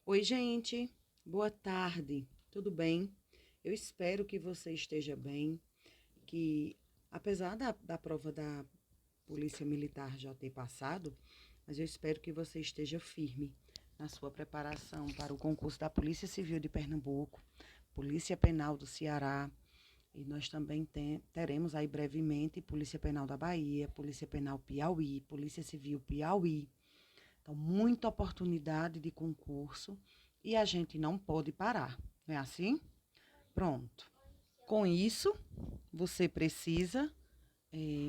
Oi, gente. Boa tarde. Tudo bem? Eu espero que você esteja bem, que apesar da prova da Polícia Militar já ter passado, mas eu espero que você esteja firme na sua preparação para o concurso da Polícia Civil de Pernambuco, Polícia Penal do Ceará, e nós também teremos aí brevemente Polícia Penal da Bahia, Polícia Penal Piauí, Polícia Civil Piauí. Então, muita oportunidade de concurso e a gente não pode parar, não é assim? Pronto. Com isso, você precisa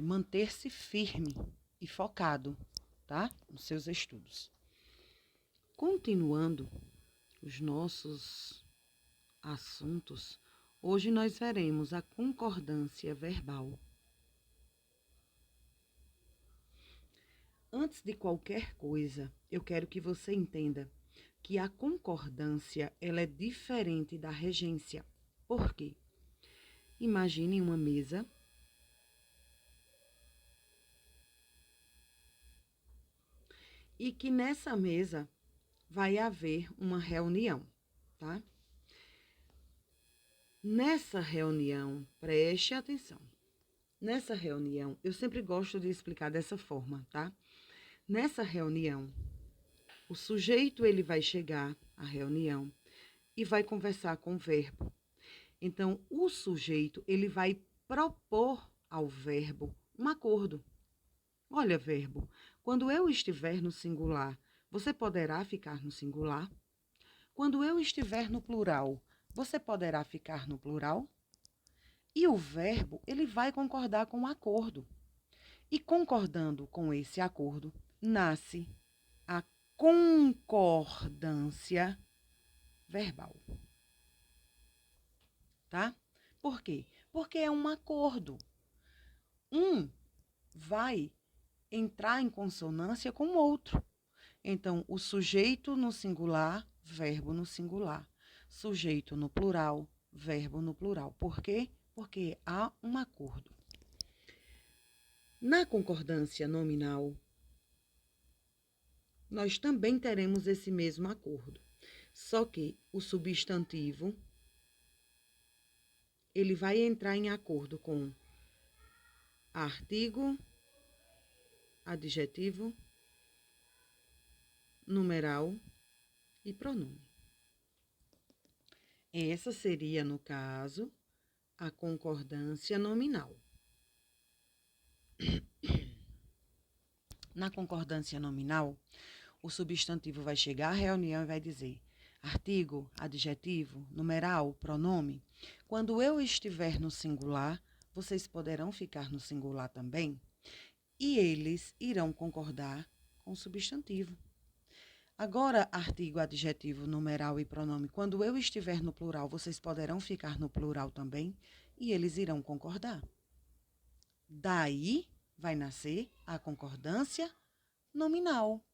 manter-se firme e focado, tá? Nos seus estudos. Continuando os nossos assuntos, hoje nós veremos a concordância verbal. Antes de qualquer coisa, eu quero que você entenda que a concordância ela é diferente da regência. Por quê? Imagine uma mesa e que nessa mesa vai haver uma reunião, tá? Nessa reunião, preste atenção. Nessa reunião, eu sempre gosto de explicar dessa forma, tá? Nessa reunião, o sujeito ele vai chegar à reunião e vai conversar com o verbo. Então, o sujeito ele vai propor ao verbo um acordo. Olha, verbo, quando eu estiver no singular, você poderá ficar no singular? Quando eu estiver no plural, você poderá ficar no plural? E o verbo, ele vai concordar com o acordo. E concordando com esse acordo, nasce a concordância verbal. Tá? Por quê? Porque é um acordo. Um vai entrar em consonância com o outro. Então, o sujeito no singular, verbo no singular. Sujeito no plural, verbo no plural. Por quê? Porque há um acordo. Na concordância nominal, nós também teremos esse mesmo acordo. Só que o substantivo, ele vai entrar em acordo com artigo, adjetivo, numeral e pronome. Essa seria, no caso, a concordância nominal. Na concordância nominal, o substantivo vai chegar à reunião e vai dizer artigo, adjetivo, numeral, pronome. Quando eu estiver no singular, vocês poderão ficar no singular também, e eles irão concordar com o substantivo. Agora, artigo, adjetivo, numeral e pronome. Quando eu estiver no plural, vocês poderão ficar no plural também, e eles irão concordar. Daí vai nascer a concordância nominal.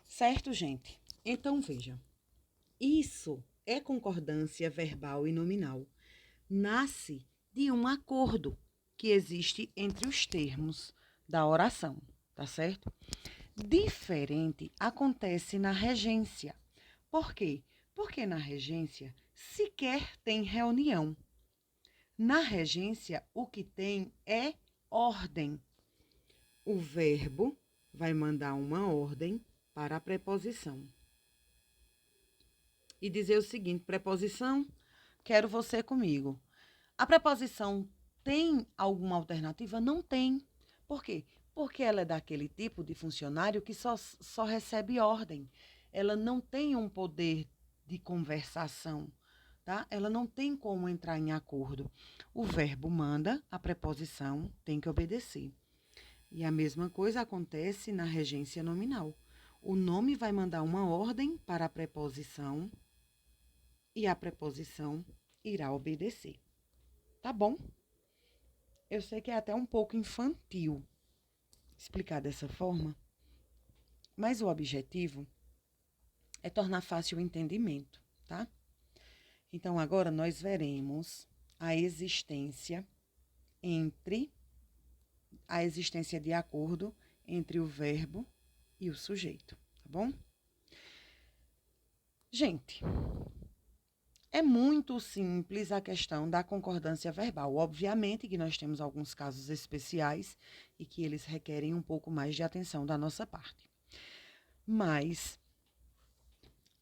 Certo, gente? Então, veja. Isso é concordância verbal e nominal. Nasce de um acordo que existe entre os termos da oração, tá certo? Diferente acontece na regência. Por quê? Porque na regência sequer tem reunião. Na regência, o que tem é ordem. O verbo vai mandar uma ordem para a preposição. E dizer o seguinte: preposição, quero você comigo. A preposição tem alguma alternativa? Não tem. Por quê? Porque ela é daquele tipo de funcionário que só recebe ordem. Ela não tem um poder de conversação, tá? Ela não tem como entrar em acordo. O verbo manda, a preposição tem que obedecer. E a mesma coisa acontece na regência nominal. O nome vai mandar uma ordem para a preposição e a preposição irá obedecer. Tá bom? Eu sei que é até um pouco infantil explicar dessa forma, mas o objetivo é tornar fácil o entendimento, tá? Então, agora nós veremos a existência de acordo entre o verbo e o sujeito, tá bom? Gente, é muito simples a questão da concordância verbal. Obviamente que nós temos alguns casos especiais e que eles requerem um pouco mais de atenção da nossa parte. Mas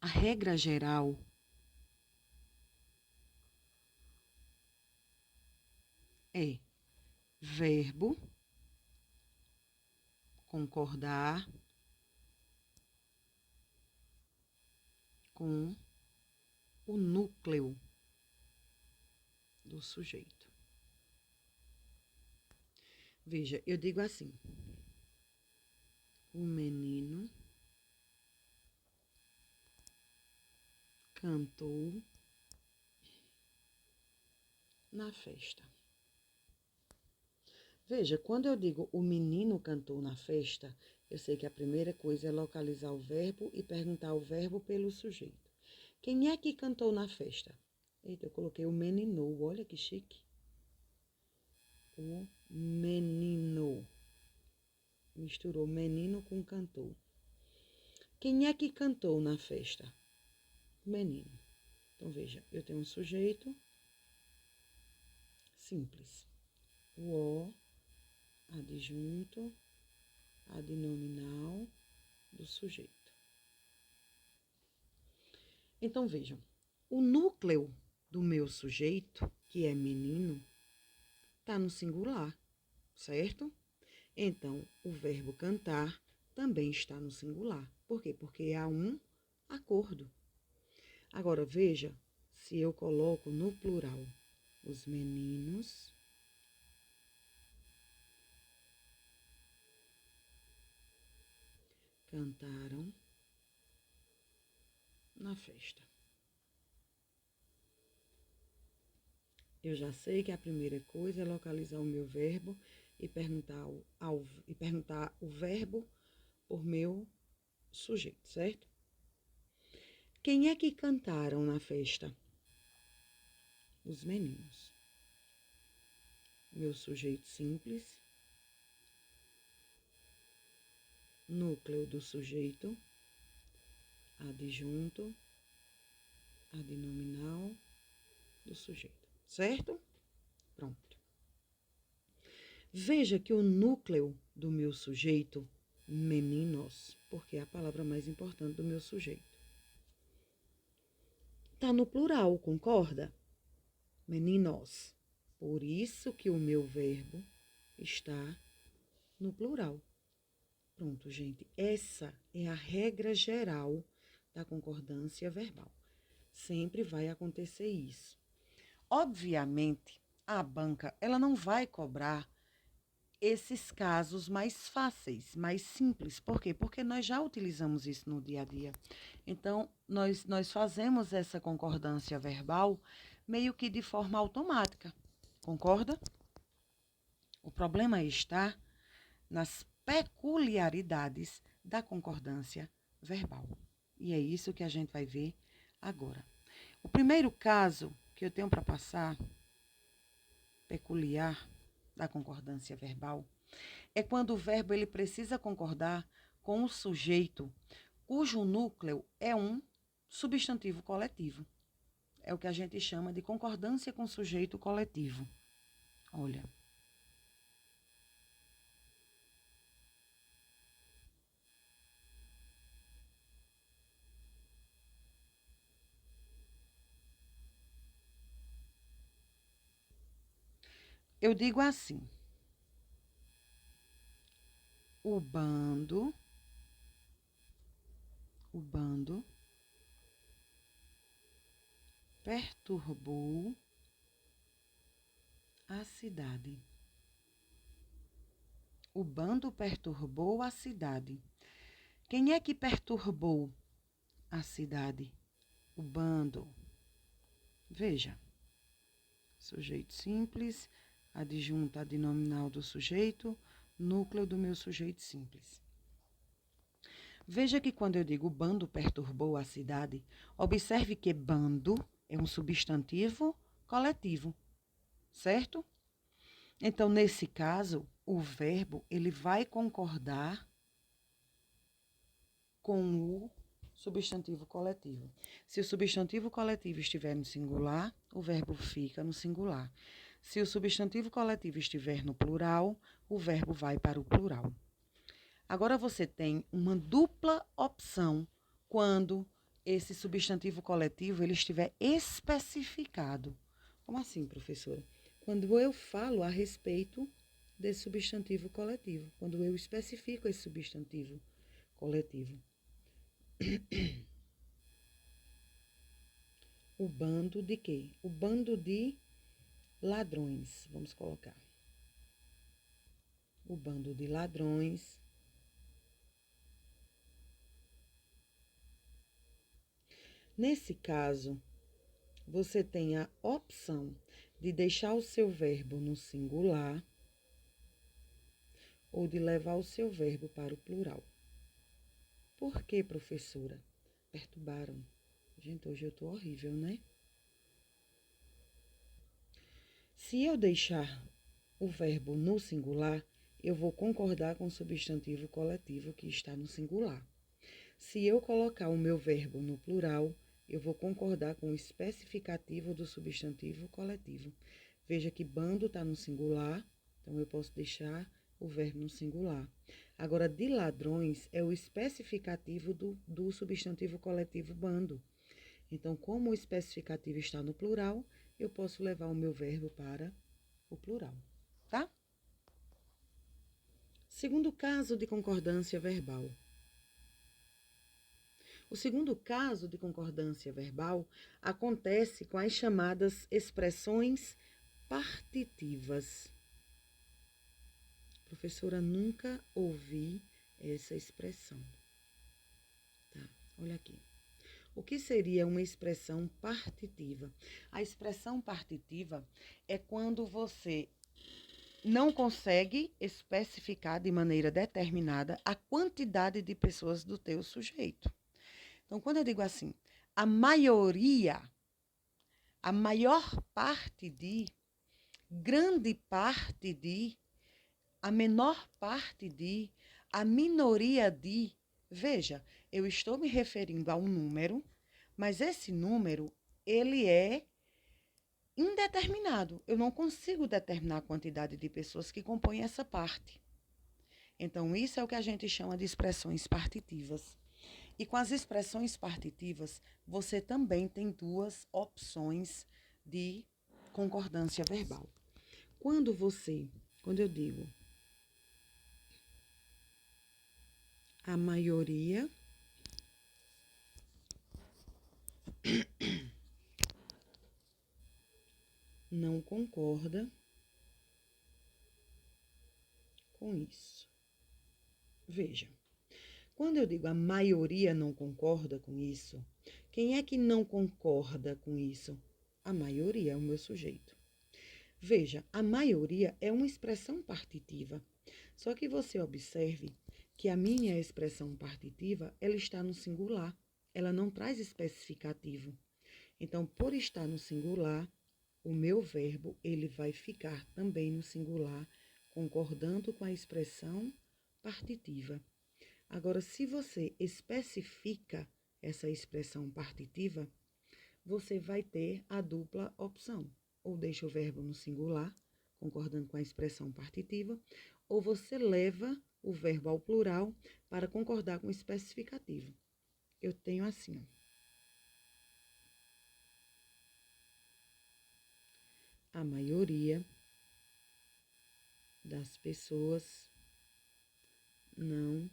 a regra geral é verbo, concordar com o núcleo do sujeito. Veja, eu digo assim: o menino cantou na festa. Veja, quando eu digo o menino cantou na festa, eu sei que a primeira coisa é localizar o verbo e perguntar o verbo pelo sujeito. Quem é que cantou na festa? Eita, eu coloquei o menino, olha que chique. O menino. Misturou menino com cantou. Quem é que cantou na festa? O menino. Então, veja, eu tenho um sujeito simples. O adjunto, adnominal do sujeito. Então, vejam, o núcleo do meu sujeito, que é menino, está no singular, certo? Então, o verbo cantar também está no singular. Por quê? Porque há um acordo. Agora, veja, se eu coloco no plural os meninos cantaram na festa. Eu já sei que a primeira coisa é localizar o meu verbo e perguntar o verbo por meu sujeito, certo? Quem é que cantaram na festa? Os meninos. Meu sujeito simples, núcleo do sujeito, adjunto, adnominal do sujeito, certo? Pronto. Veja que o núcleo do meu sujeito, meninos, porque é a palavra mais importante do meu sujeito, está no plural, concorda? Meninos. Por isso que o meu verbo está no plural. Pronto, gente. Essa é a regra geral da concordância verbal. Sempre vai acontecer isso. Obviamente, a banca ela não vai cobrar esses casos mais fáceis, mais simples. Por quê? Porque nós já utilizamos isso no dia a dia. Então, nós fazemos essa concordância verbal meio que de forma automática. Concorda? O problema está nas peculiaridades da concordância verbal. E é isso que a gente vai ver agora. O primeiro caso que eu tenho para passar, peculiar da concordância verbal, é quando o verbo ele precisa concordar com o sujeito cujo núcleo é um substantivo coletivo. É o que a gente chama de concordância com sujeito coletivo. Olha. Eu digo assim: o bando perturbou a cidade. O bando perturbou a cidade. Quem é que perturbou a cidade? O bando. Veja. Sujeito simples, adjunto adnominal do sujeito, núcleo do meu sujeito simples. Veja que quando eu digo bando perturbou a cidade, observe que bando é um substantivo coletivo, certo? Então, nesse caso, o verbo ele vai concordar com o substantivo coletivo. Se o substantivo coletivo estiver no singular, o verbo fica no singular. Se o substantivo coletivo estiver no plural, o verbo vai para o plural. Agora você tem uma dupla opção quando esse substantivo coletivo ele estiver especificado. Como assim, professora? Quando eu falo a respeito desse substantivo coletivo, quando eu especifico esse substantivo coletivo. O bando de quê? O bando de ladrões, vamos colocar. O bando de ladrões. Nesse caso, você tem a opção de deixar o seu verbo no singular ou de levar o seu verbo para o plural. Por que, professora? Perturbaram. Gente, hoje eu tô horrível, né? Se eu deixar o verbo no singular, eu vou concordar com o substantivo coletivo que está no singular. Se eu colocar o meu verbo no plural, eu vou concordar com o especificativo do substantivo coletivo. Veja que bando está no singular, então eu posso deixar o verbo no singular. Agora, de ladrões é o especificativo do substantivo coletivo bando. Então, como o especificativo está no plural, eu posso levar o meu verbo para o plural, tá? Segundo caso de concordância verbal. O segundo caso de concordância verbal acontece com as chamadas expressões partitivas. Professora, nunca ouvi essa expressão. Tá, olha aqui. O que seria uma expressão partitiva? A expressão partitiva é quando você não consegue especificar de maneira determinada a quantidade de pessoas do teu sujeito. Então, quando eu digo assim, a maioria, a maior parte de, grande parte de, a menor parte de, a minoria de, veja, eu estou me referindo a um número, mas esse número, ele é indeterminado. Eu não consigo determinar a quantidade de pessoas que compõem essa parte. Então, isso é o que a gente chama de expressões partitivas. E com as expressões partitivas, você também tem duas opções de concordância verbal. Quando eu digo a maioria não concorda com isso. Veja, quando eu digo a maioria não concorda com isso, quem é que não concorda com isso? A maioria é o meu sujeito. Veja, a maioria é uma expressão partitiva. Só que você observe que a minha expressão partitiva, ela está no singular. Ela não traz especificativo. Então, por estar no singular, o meu verbo, ele vai ficar também no singular, concordando com a expressão partitiva. Agora, se você especifica essa expressão partitiva, você vai ter a dupla opção. Ou deixa o verbo no singular, concordando com a expressão partitiva, ou você leva o verbo ao plural para concordar com o especificativo. Eu tenho assim, ó. A maioria das pessoas não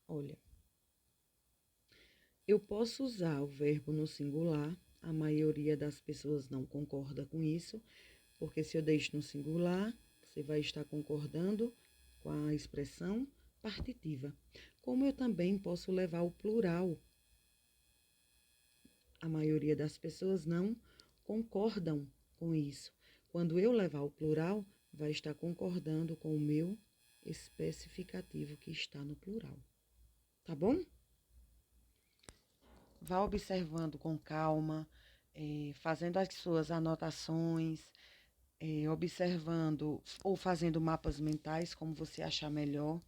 olha. Eu posso usar o verbo no singular, a maioria das pessoas não concorda com isso, porque se eu deixo no singular, você vai estar concordando com a expressão partitiva. Como eu também posso levar o plural. A maioria das pessoas não concordam com isso. Quando eu levar o plural, vai estar concordando com o meu especificativo que está no plural. Tá bom? vá observando com calma, fazendo as suas anotações, observando ou fazendo mapas mentais, como você achar melhor.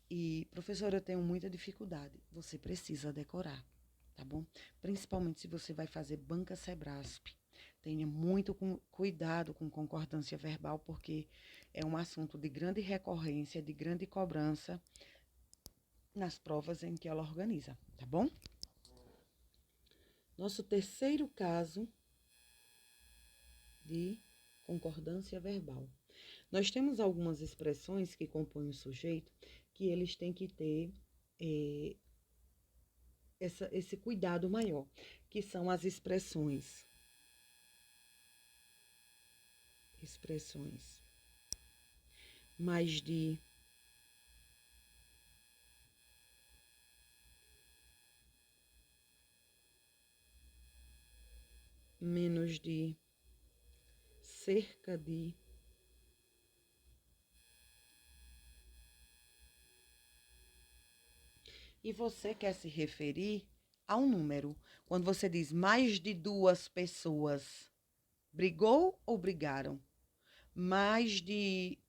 E, professora, eu tenho muita dificuldade. Você precisa decorar, tá bom? Principalmente se você vai fazer banca Sebrasp. Tenha muito cuidado com concordância verbal, porque é um assunto de grande recorrência, de grande cobrança nas provas em que ela organiza, tá bom? Nosso terceiro caso de concordância verbal. Nós temos algumas expressões que compõem o sujeito que eles têm que ter esse cuidado maior, que são as expressões mais de, menos de, cerca de. E você quer se referir a um número. Quando você diz mais de 2 pessoas, brigou ou brigaram? Mais de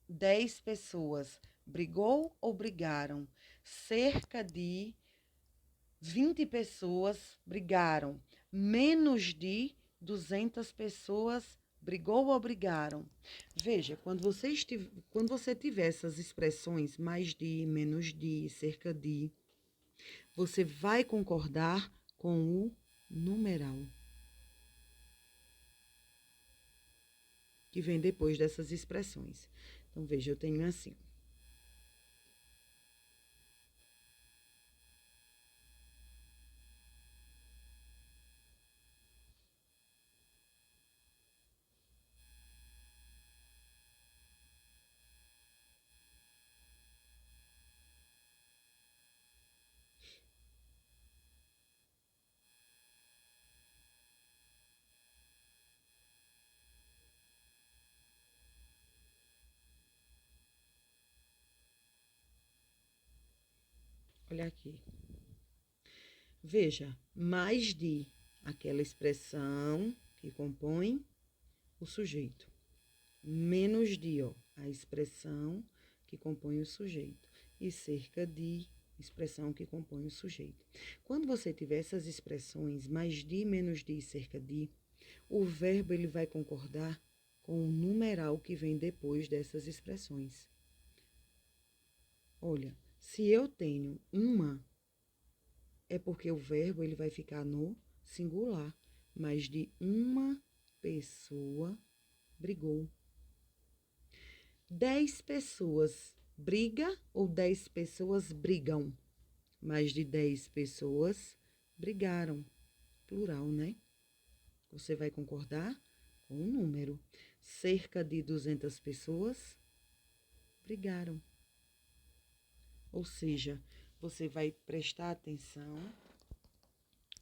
10 pessoas, brigou ou brigaram? Cerca de 20 pessoas brigaram. Menos de 200 pessoas brigou ou brigaram? Veja, quando você tiver essas expressões mais de, menos de, cerca de, você vai concordar com o numeral que vem depois dessas expressões. Então, veja, eu tenho assim. Olha aqui. Veja, mais de aquela expressão que compõe o sujeito. Menos de, ó, a expressão que compõe o sujeito. E cerca de, expressão que compõe o sujeito. Quando você tiver essas expressões, mais de, menos de, cerca de, o verbo ele vai concordar com o numeral que vem depois dessas expressões. Olha, se eu tenho uma, é porque o verbo ele vai ficar no singular. Mais de uma pessoa brigou. 10 pessoas briga ou 10 pessoas brigam? Mais de 10 pessoas brigaram. Plural, né? Você vai concordar com o número. Cerca de 200 pessoas brigaram. Ou seja, você vai prestar atenção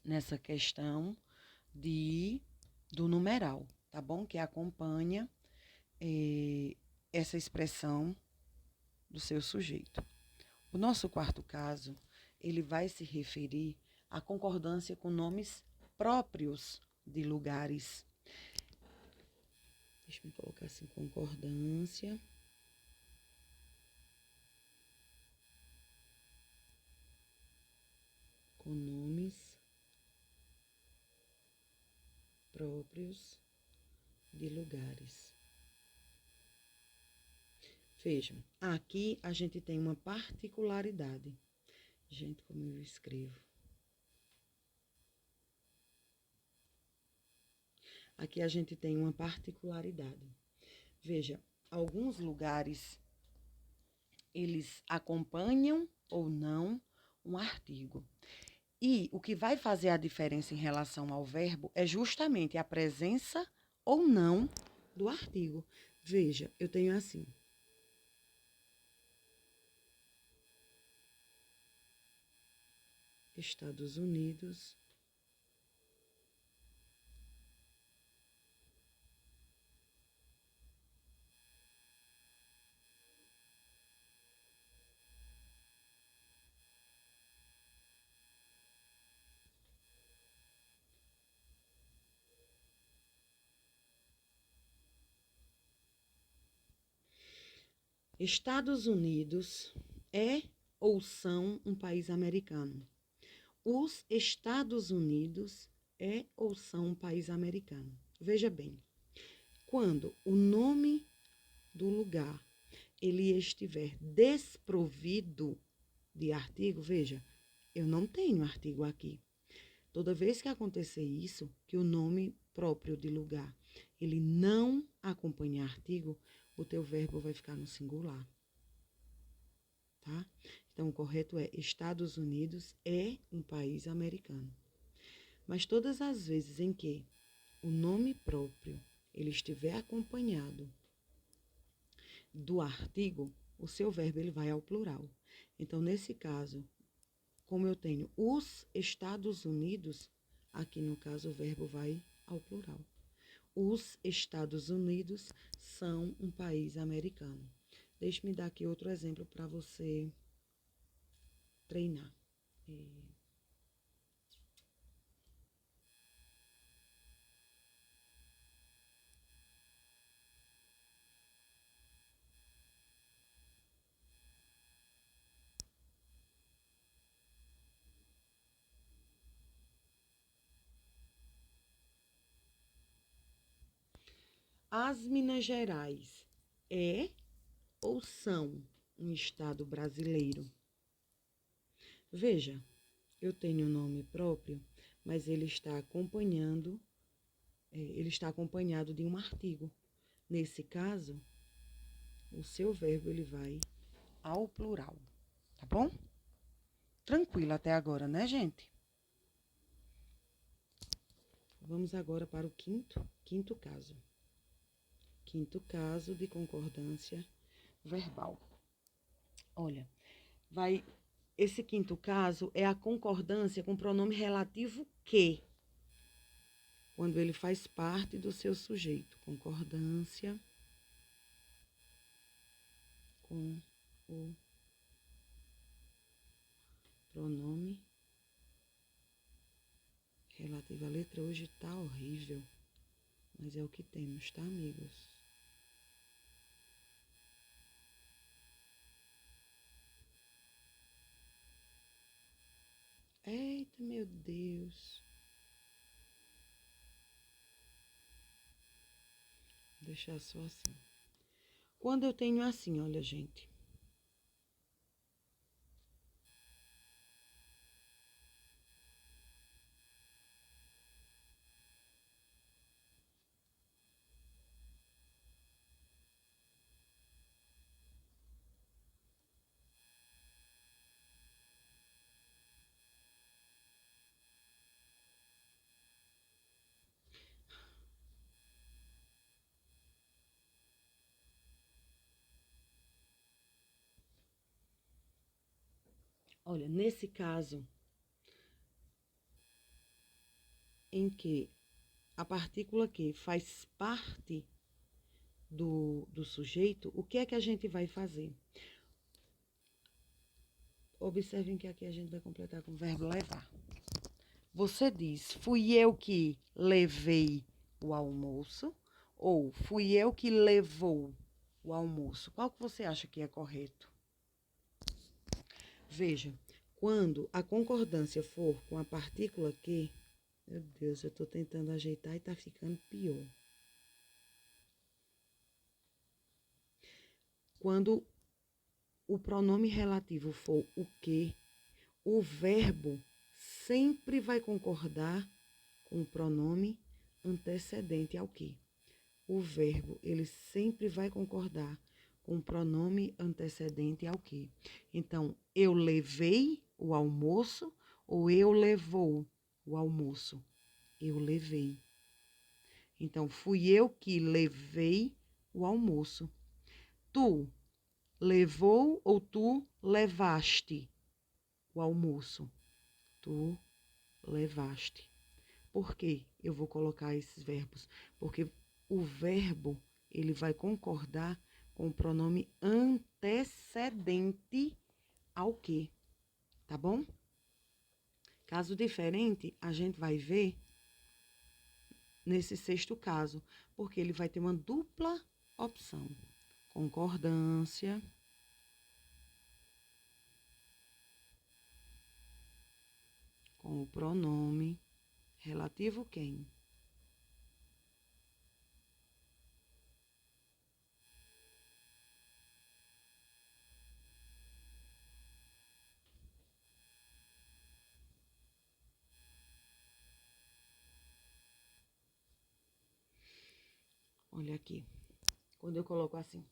nessa questão do numeral, tá bom? Que acompanha essa expressão do seu sujeito. O nosso quarto caso, ele vai se referir à concordância com nomes próprios de lugares. Deixa eu colocar assim, concordância com nomes próprios de lugares. Vejam, aqui a gente tem uma particularidade. Gente, como eu escrevo. Aqui a gente tem uma particularidade. Veja, alguns lugares, eles acompanham ou não um artigo. E o que vai fazer a diferença em relação ao verbo é justamente a presença ou não do artigo. Veja, eu tenho assim. Estados Unidos, Estados Unidos é ou são um país americano? Os Estados Unidos é ou são um país americano? Veja bem, quando o nome do lugar ele estiver desprovido de artigo, veja, eu não tenho artigo aqui. Toda vez que acontecer isso, que o nome próprio de lugar ele não acompanhar artigo, o teu verbo vai ficar no singular, tá? Então, o correto é Estados Unidos é um país americano. Mas todas as vezes em que o nome próprio ele estiver acompanhado do artigo, o seu verbo ele vai ao plural. Então, nesse caso, como eu tenho os Estados Unidos, aqui no caso o verbo vai ao plural. Os Estados Unidos são um país americano. Deixe-me dar aqui outro exemplo para você treinar. As Minas Gerais é ou são um estado brasileiro? Veja, eu tenho um nome próprio, mas ele está acompanhado de um artigo. Nesse caso, o seu verbo ele vai ao plural, tá bom? Tranquilo até agora, né, gente? Vamos agora para o quinto caso. Quinto caso de concordância verbal. Olha, esse quinto caso é a concordância com o pronome relativo que, quando ele faz parte do seu sujeito. Concordância com o pronome relativo. A letra hoje tá horrível, mas é o que temos, tá, amigos? Eita, meu Deus. Vou deixar só assim. Quando eu tenho assim, olha, gente. Olha, nesse caso, em que a partícula que faz parte do sujeito, o que é que a gente vai fazer? Observem que aqui a gente vai completar com o verbo levar. Você diz, fui eu que levei o almoço ou fui eu que levou o almoço. Qual que você acha que é correto? Veja, quando a concordância for com a partícula que, meu Deus, eu estou tentando ajeitar e está ficando pior. Quando o pronome relativo for o que, o verbo sempre vai concordar com o pronome antecedente ao que. O verbo, ele sempre vai concordar com o pronome antecedente ao que. Então, eu levei o almoço ou eu levou o almoço? Eu levei. Então, fui eu que levei o almoço. Tu levou ou tu levaste o almoço? Tu levaste. Por que eu vou colocar esses verbos? Porque o verbo, ele vai concordar com o pronome antecedente ao que, tá bom? Caso diferente, a gente vai ver nesse sexto caso, porque ele vai ter uma dupla opção. concordância com o pronome relativo quem. Olha aqui, quando eu coloco assim,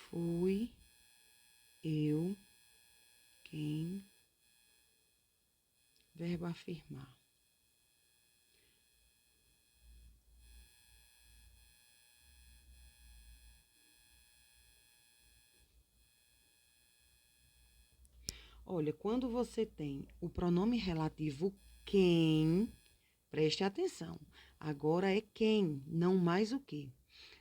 fui eu quem, verbo afirmar. Olha, quando você tem o pronome relativo quem, preste atenção, agora é quem, não mais o que.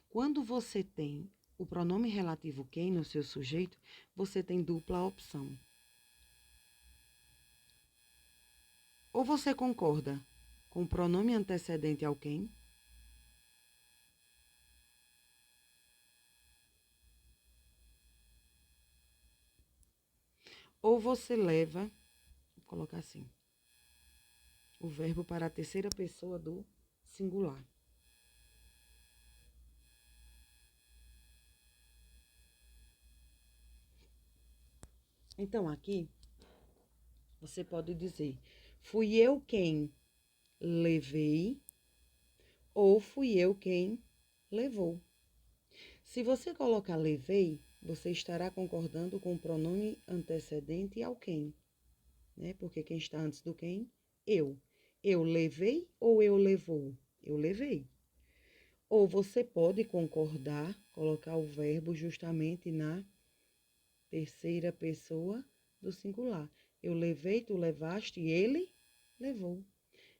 Quando você tem o pronome relativo quem no seu sujeito, você tem dupla opção. Ou você concorda com o pronome antecedente ao quem, ou você leva, vou colocar assim, o verbo para a terceira pessoa do singular. Então, aqui, você pode dizer, fui eu quem levei, ou fui eu quem levou. Se você colocar levei, você estará concordando com o pronome antecedente ao quem, né? Porque quem está antes do quem? Eu. Eu levei ou eu levou? Eu levei. Ou você pode concordar, colocar o verbo justamente na terceira pessoa do singular. Eu levei, tu levaste, ele levou.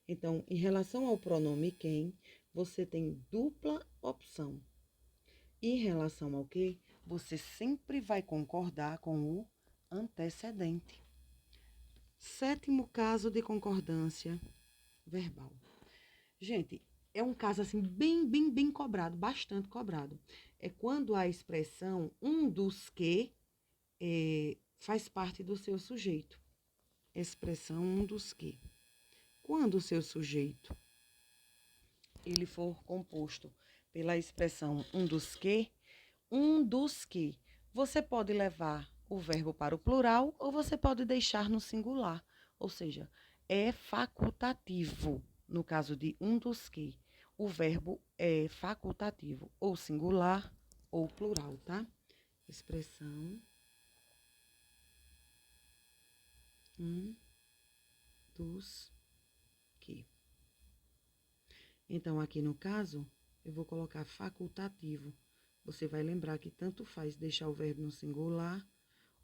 Então, em relação ao pronome quem, você tem dupla opção. Em relação ao que, você sempre vai concordar com o antecedente. Sétimo caso de concordância verbal. Gente, é um caso assim bem cobrado, bastante cobrado. É quando a expressão um dos que faz parte do seu sujeito. Expressão um dos que. Quando o seu sujeito ele for composto pela expressão um dos que, você pode levar o verbo para o plural ou você pode deixar no singular. Ou seja, é facultativo. No caso de um dos que, o verbo é facultativo, ou singular ou plural, tá? Expressão um dos que. Então, aqui no caso, eu vou colocar facultativo. Você vai lembrar que tanto faz deixar o verbo no singular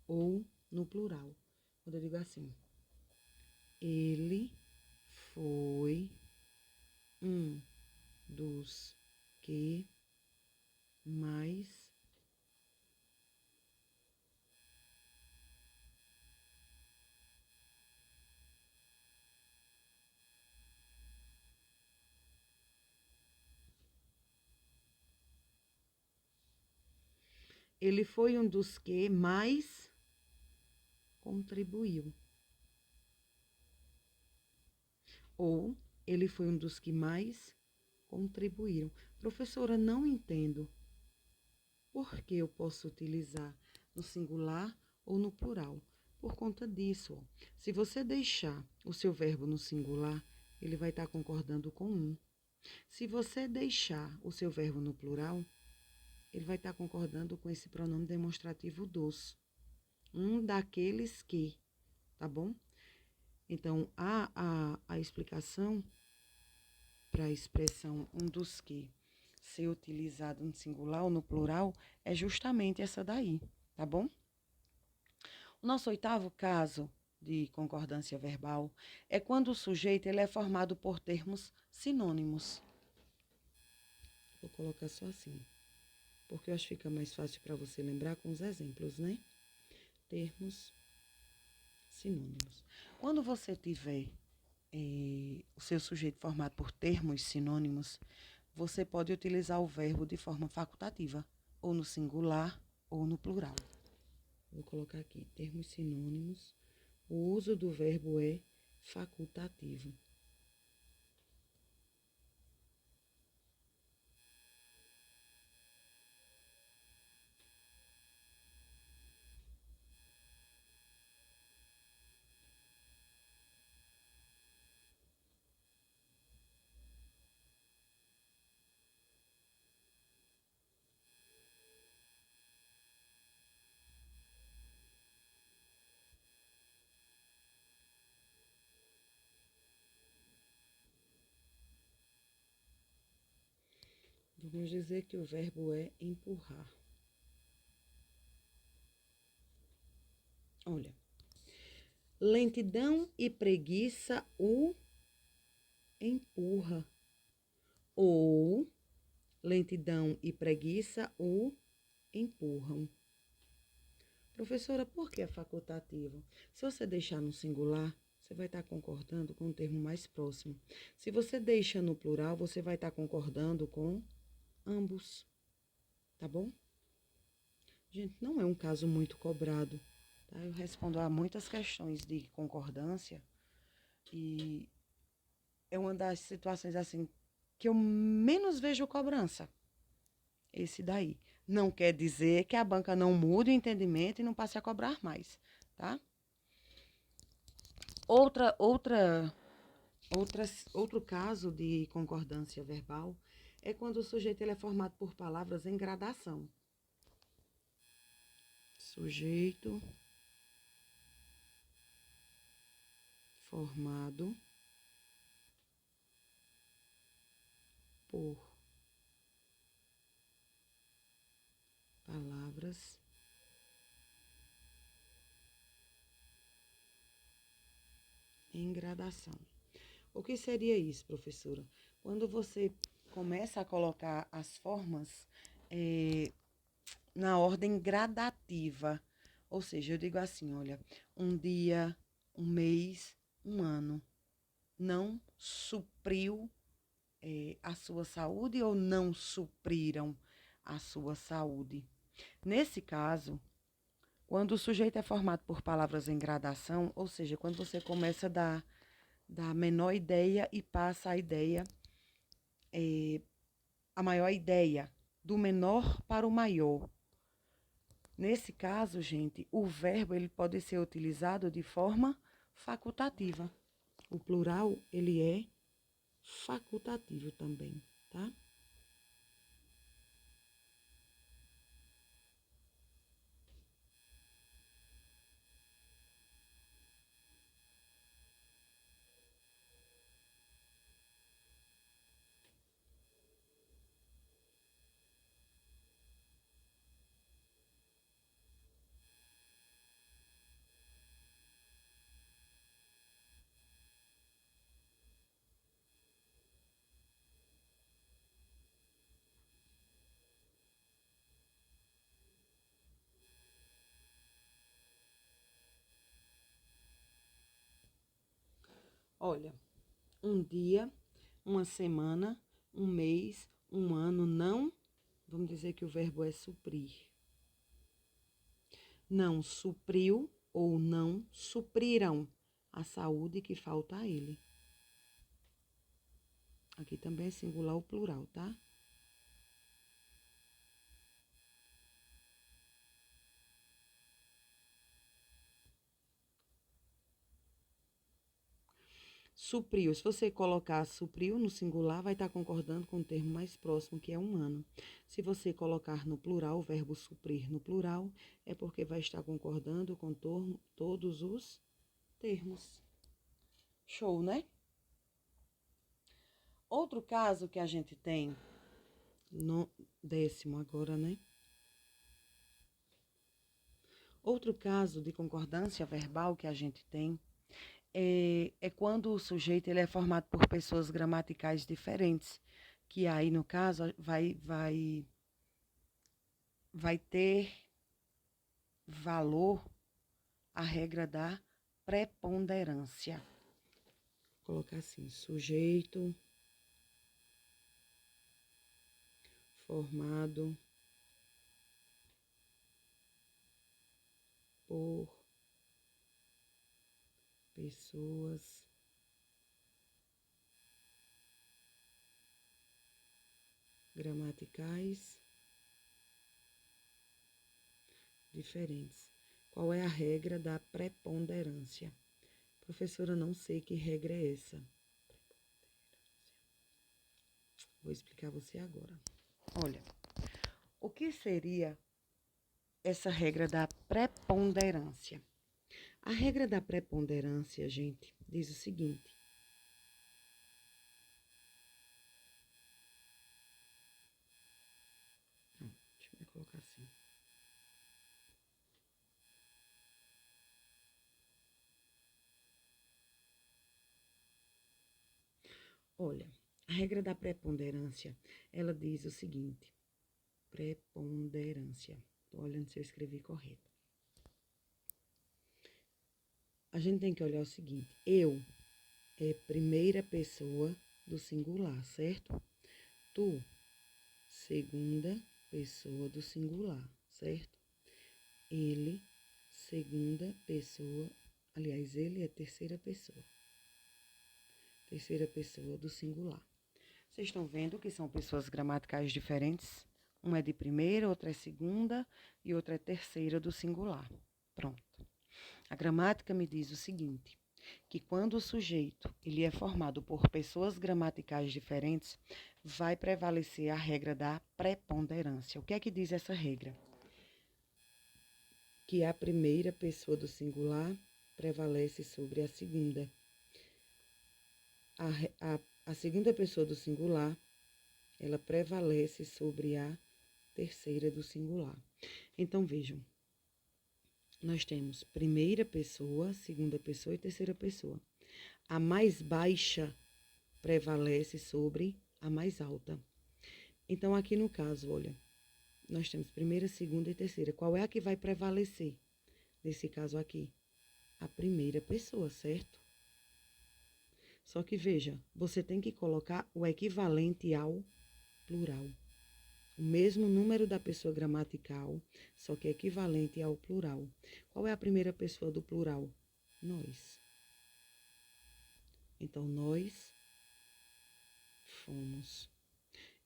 ou no plural. Quando eu digo assim, ele foi um dos que mais ele foi um dos que mais contribuiu. Ou ele foi um dos que mais contribuíram. Professora, não entendo. Por que eu posso utilizar no singular ou no plural? Por conta disso, ó. Se você deixar o seu verbo no singular, ele vai estar concordando com um. Se você deixar o seu verbo no plural, ele vai estar concordando com esse pronome demonstrativo dos. Um daqueles que, tá bom? Então, a explicação para a expressão um dos que ser utilizado no singular ou no plural é justamente essa daí, tá bom? O nosso oitavo caso de concordância verbal é quando o sujeito ele é formado por termos sinônimos. Vou colocar só assim, porque eu acho que fica mais fácil para você lembrar com os exemplos, né? Termos sinônimos. Quando você tiver o seu sujeito formado por termos sinônimos, você pode utilizar o verbo de forma facultativa, ou no singular ou no plural. Vou colocar aqui termos sinônimos. O uso do verbo é facultativo. Vamos dizer que o verbo é empurrar. Olha, lentidão e preguiça o empurra. Ou lentidão e preguiça o empurram. Professora, por que é facultativo? Se você deixar no singular, você vai estar concordando com o termo mais próximo. Se você deixa no plural, você vai estar concordando com ambos. Tá bom? Gente, não é um caso muito cobrado. Tá? Eu respondo a muitas questões de concordância e é uma das situações assim que eu menos vejo cobrança. Esse daí. Não quer dizer que a banca não mude o entendimento e não passe a cobrar mais, tá? Outro caso de concordância verbal é quando o sujeito ele é formado por palavras em gradação. Sujeito formado por palavras em gradação. O que seria isso, professora? Quando você começa a colocar as formas na ordem gradativa, ou seja, eu digo assim, olha, um dia, um mês, um ano, não supriu a sua saúde ou não supriram a sua saúde. Nesse caso, quando o sujeito é formado por palavras em gradação, ou seja, quando você começa da menor ideia e passa a ideia, a maior ideia, do menor para o maior. Nesse caso, gente, o verbo ele pode ser utilizado de forma facultativa. O plural, ele é facultativo também, tá? Olha, um dia, uma semana, um mês, um ano, não. Vamos dizer que o verbo é suprir. Não supriu ou não supriram a saúde que falta a ele. Aqui também é singular ou plural, tá? Supriu. Se você colocar supriu no singular, vai estar concordando com o termo mais próximo, que é um ano. Se você colocar no plural, o verbo suprir no plural, é porque vai estar concordando com todos os termos. Show, né? Outro caso que a gente tem, no 10º agora, né? Outro caso de concordância verbal que a gente tem é quando o sujeito ele é formado por pessoas gramaticais diferentes, que aí, no caso, vai ter valor a regra da preponderância. Vou colocar assim, sujeito formado por pessoas gramaticais diferentes. Qual é a regra da preponderância? Professora, não sei que regra é essa. Vou explicar a você agora. Olha, o que seria essa regra da preponderância? A regra da preponderância, gente, diz o seguinte. Deixa eu colocar assim. Olha, a regra da preponderância, ela diz o seguinte. Preponderância. Estou olhando se eu escrevi correto. A gente tem que olhar o seguinte. Eu é primeira pessoa do singular, certo? Tu, segunda pessoa do singular, certo? Ele, segunda pessoa, aliás, ele é terceira pessoa. Terceira pessoa do singular. Vocês estão vendo que são pessoas gramaticais diferentes? Uma é de primeira, outra é segunda e outra é terceira do singular. Pronto. A gramática me diz o seguinte, que quando o sujeito ele é formado por pessoas gramaticais diferentes, vai prevalecer a regra da preponderância. O que é que diz essa regra? Que a primeira pessoa do singular prevalece sobre a segunda. A segunda pessoa do singular, ela prevalece sobre a terceira do singular. Então, vejam, nós temos primeira pessoa, segunda pessoa e terceira pessoa. A mais baixa prevalece sobre a mais alta. Então, aqui no caso, olha, nós temos primeira, segunda e terceira. Qual é a que vai prevalecer? Nesse caso aqui, a primeira pessoa, certo? Só que, veja, você tem que colocar o equivalente ao plural. O mesmo número da pessoa gramatical, só que é equivalente ao plural. Qual é a primeira pessoa do plural? Nós. Então, nós fomos.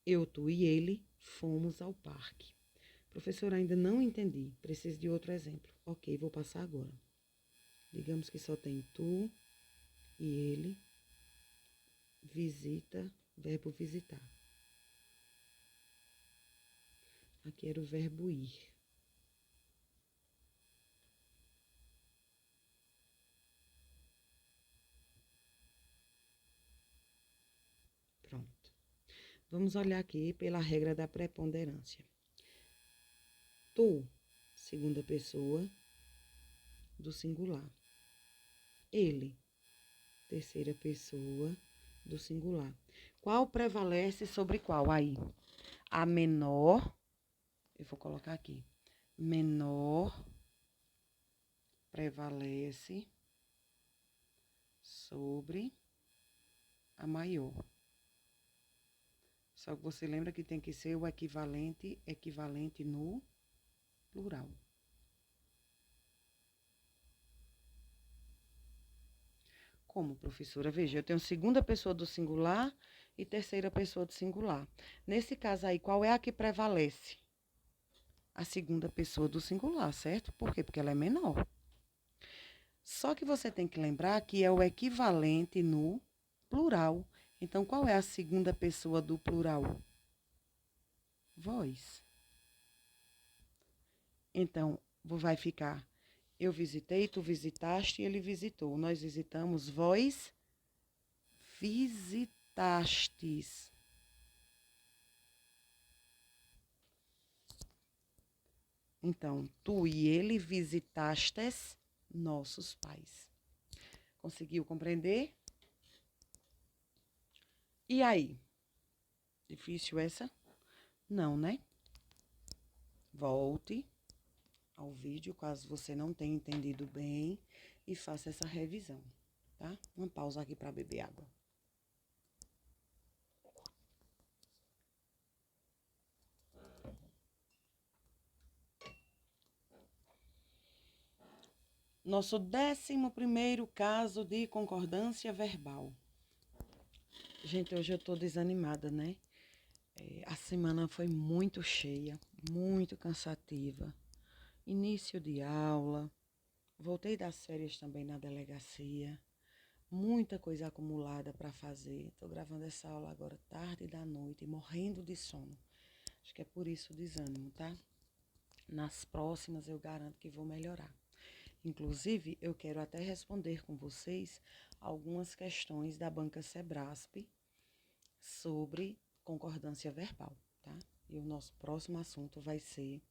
Eu, tu e ele fomos ao parque. Professor, ainda não entendi. Preciso de outro exemplo. Ok, vou passar agora. Digamos que só tem tu e ele. Visita, verbo visitar. Aqui era o verbo ir. Pronto. Vamos olhar aqui pela regra da preponderância. Tu, segunda pessoa do singular. Ele, terceira pessoa do singular. Qual prevalece sobre qual aí? A menor, eu vou colocar aqui, menor prevalece sobre a maior. Só que você lembra que tem que ser o equivalente no plural. Como, professora? Veja, eu tenho segunda pessoa do singular e terceira pessoa do singular. Nesse caso aí, qual é a que prevalece? A segunda pessoa do singular, certo? Por quê? Porque ela é menor. Só que você tem que lembrar que é o equivalente no plural. Então, qual é a segunda pessoa do plural? Vós. Então, vai ficar eu visitei, tu visitaste, ele visitou. Nós visitamos, vós visitastes. Então, tu e ele visitastes nossos pais. Conseguiu compreender? E aí? Difícil essa? Não, né? Volte ao vídeo, caso você não tenha entendido bem, e faça essa revisão, tá? Uma pausa aqui para beber água. Nosso 11º caso de concordância verbal. Gente, hoje eu tô desanimada, né? A semana foi muito cheia, muito cansativa. Início de aula, voltei das férias também na delegacia. Muita coisa acumulada para fazer. Tô gravando essa aula agora tarde da noite, morrendo de sono. Acho que é por isso o desânimo, tá? Nas próximas eu garanto que vou melhorar. Inclusive, eu quero até responder com vocês algumas questões da Banca Sebrasp sobre concordância verbal, tá? E o nosso próximo assunto vai ser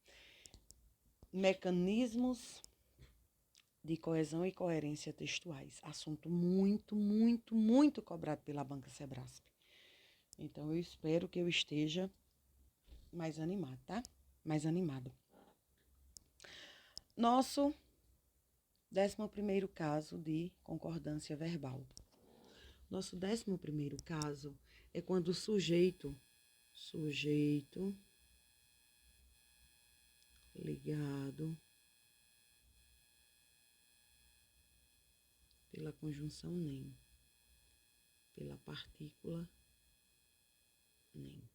mecanismos de coesão e coerência textuais. Assunto muito, muito, muito cobrado pela Banca Sebrasp. Então, eu espero que eu esteja mais animado, tá? Mais animado. Nosso 11º caso de concordância verbal. Nosso 11º caso é quando o sujeito ligado pela conjunção nem, pela partícula nem.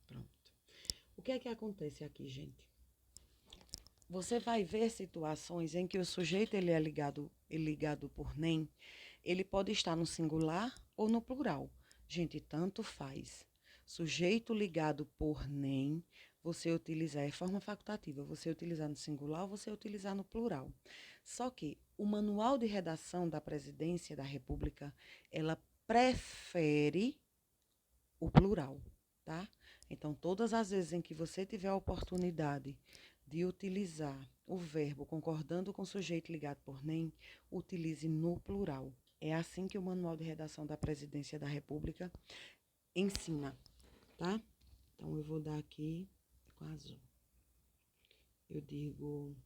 Pronto. O que é que acontece aqui, gente? Você vai ver situações em que o sujeito ele é ligado por nem, ele pode estar no singular ou no plural. Gente, tanto faz. Sujeito ligado por nem, você utilizar, é forma facultativa, você utilizar no singular ou você utilizar no plural. Só que o manual de redação da Presidência da República, ela prefere o plural, tá? Então, todas as vezes em que você tiver a oportunidade de utilizar o verbo concordando com o sujeito ligado por nem, utilize no plural. É assim que o Manual de Redação da Presidência da República ensina, tá? Então, eu vou dar aqui com azul. Eu digo...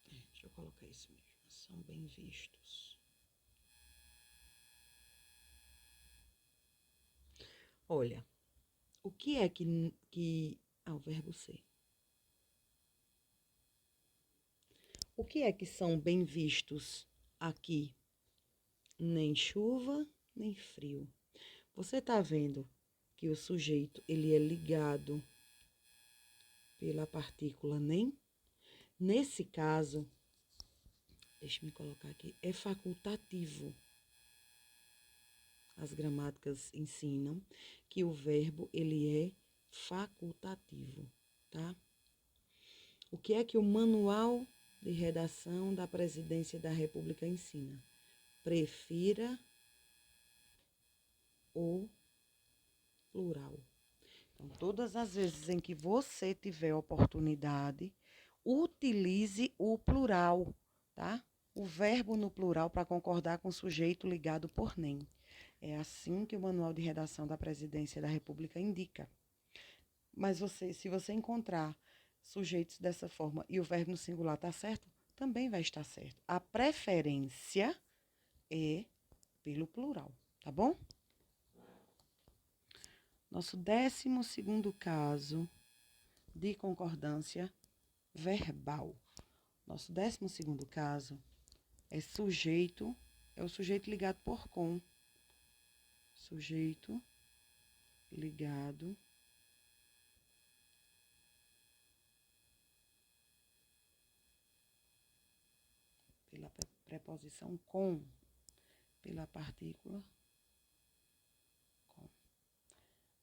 deixa eu colocar isso mesmo. São bem vistos. Olha, o que é que... o verbo ser. O que é que são bem vistos aqui? Nem chuva, nem frio. Você tá vendo que o sujeito, ele é ligado pela partícula nem? Nesse caso, deixa eu me colocar aqui, é facultativo. As gramáticas ensinam que o verbo, ele é facultativo, tá? O que é que o Manual de Redação da Presidência da República ensina? Prefira o plural. Então, todas as vezes em que você tiver oportunidade, utilize o plural, tá? O verbo no plural para concordar com o sujeito ligado por nem. É assim que o Manual de Redação da Presidência da República indica. Mas se você encontrar sujeitos dessa forma e o verbo no singular está certo, também vai estar certo. A preferência é pelo plural, tá bom? Nosso 12º caso de concordância verbal. Nosso 12º caso é o sujeito ligado por com. Sujeito ligado pela preposição com, pela partícula com.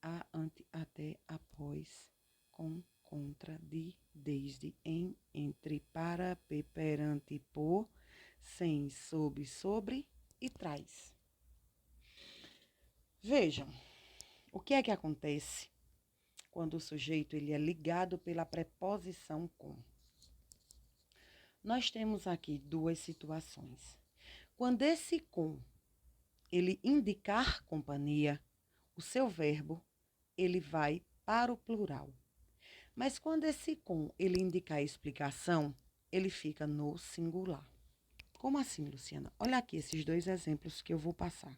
A, ante, até, após, com, contra, de, desde, em, entre, para, perante, por, sem, sob, sobre e traz. Vejam, o que é que acontece quando o sujeito ele é ligado pela preposição com? Nós temos aqui duas situações. Quando esse com ele indicar companhia, o seu verbo ele vai para o plural. Mas quando esse com ele indicar explicação, ele fica no singular. Como assim, Luciana? Olha aqui esses dois exemplos que eu vou passar.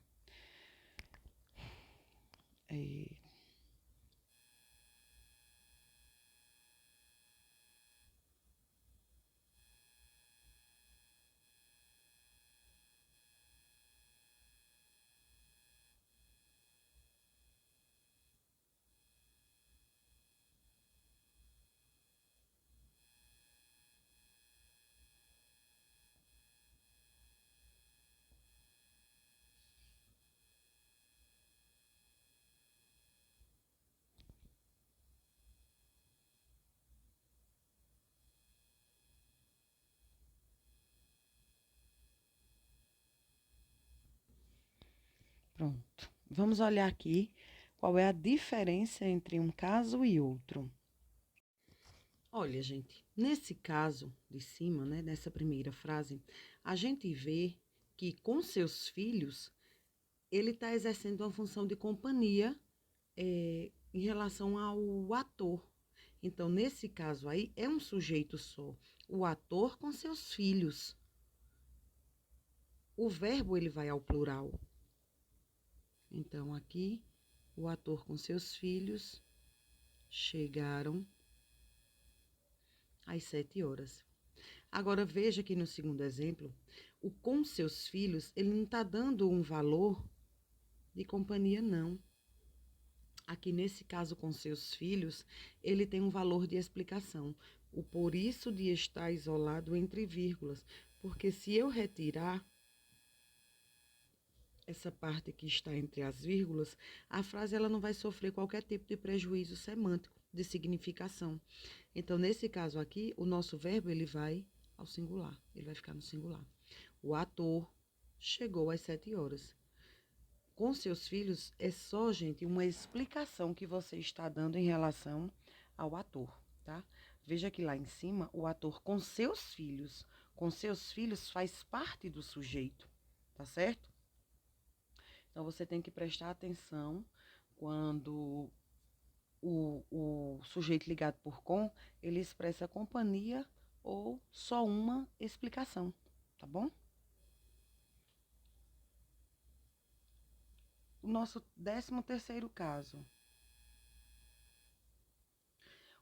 Pronto. Vamos olhar aqui qual é a diferença entre um caso e outro. Olha, gente, nesse caso de cima, né, nessa primeira frase, a gente vê que com seus filhos, ele está exercendo uma função de companhia em relação ao ator. Então, nesse caso aí, é um sujeito só, o ator com seus filhos. O verbo, ele vai ao plural. Então, aqui, o ator com seus filhos chegaram às 7 horas. Agora, veja que no segundo exemplo, o com seus filhos, ele não está dando um valor de companhia, não. Aqui, nesse caso, com seus filhos, ele tem um valor de explicação. O por isso de estar isolado entre vírgulas. Porque se eu retirar essa parte que está entre as vírgulas, a frase ela não vai sofrer qualquer tipo de prejuízo semântico, de significação. Então, nesse caso aqui, o nosso verbo ele vai ao singular, ele vai ficar no singular. O ator chegou às 7 horas. Com seus filhos, é só, gente, uma explicação que você está dando em relação ao ator, tá? Veja que lá em cima, o ator com seus filhos faz parte do sujeito, tá certo? Então, você tem que prestar atenção quando o sujeito ligado por com, ele expressa companhia ou só uma explicação, tá bom? O nosso 13º caso.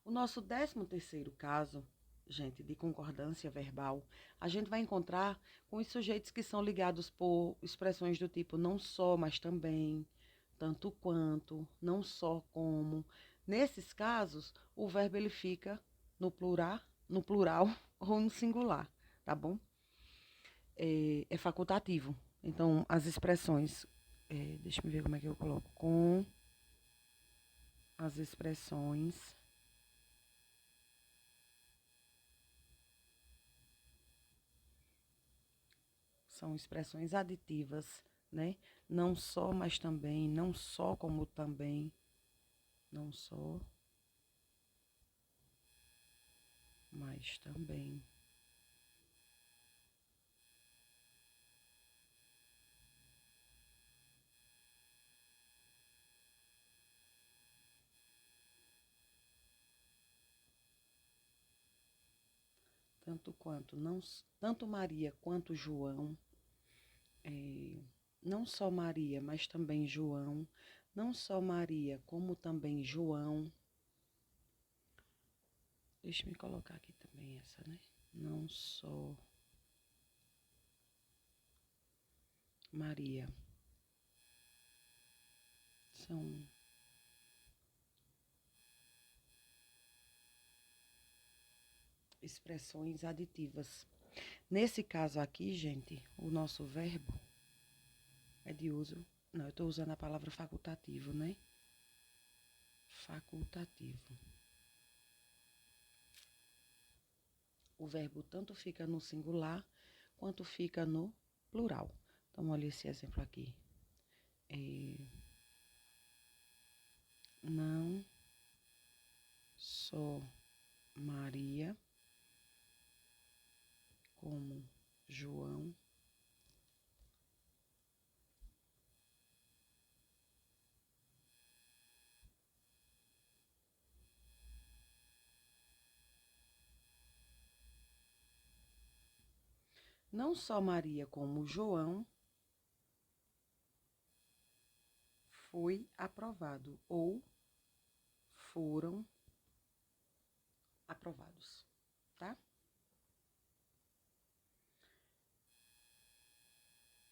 O nosso 13º caso, gente, de concordância verbal, a gente vai encontrar com os sujeitos que são ligados por expressões do tipo não só, mas também, tanto quanto, não só como. Nesses casos, o verbo ele fica no plural ou no singular, tá bom? É facultativo. Então, as expressões, deixa eu ver como é que eu coloco, com as expressões são expressões aditivas, né? Não só, mas também, não só como também, não só, mas também. Tanto quanto, não, tanto Maria quanto João, não só Maria, mas também João, não só Maria, como também João. Deixa eu colocar aqui também essa, né? Não só Maria. São expressões aditivas. Nesse caso aqui, gente, o nosso verbo é de uso. Não, eu estou usando a palavra facultativo, né? Facultativo. O verbo tanto fica no singular quanto fica no plural. Então, olha esse exemplo aqui. Não só Maria, João. Não só Maria como João foi aprovado ou foram aprovados, tá?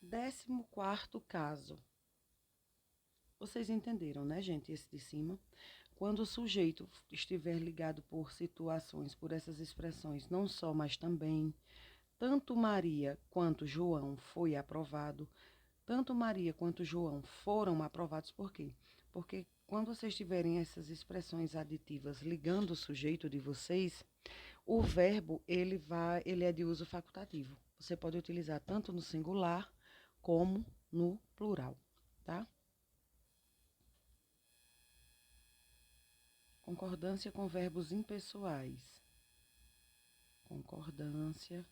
14º caso. Vocês entenderam, né, gente, esse de cima? Quando o sujeito estiver ligado por situações, por essas expressões, não só, mas também, tanto Maria quanto João foi aprovado, tanto Maria quanto João foram aprovados, por quê? Porque quando vocês tiverem essas expressões aditivas ligando o sujeito de vocês, o verbo, ele é de uso facultativo. Você pode utilizar tanto no singular como no plural, tá? Concordância com verbos impessoais. Concordância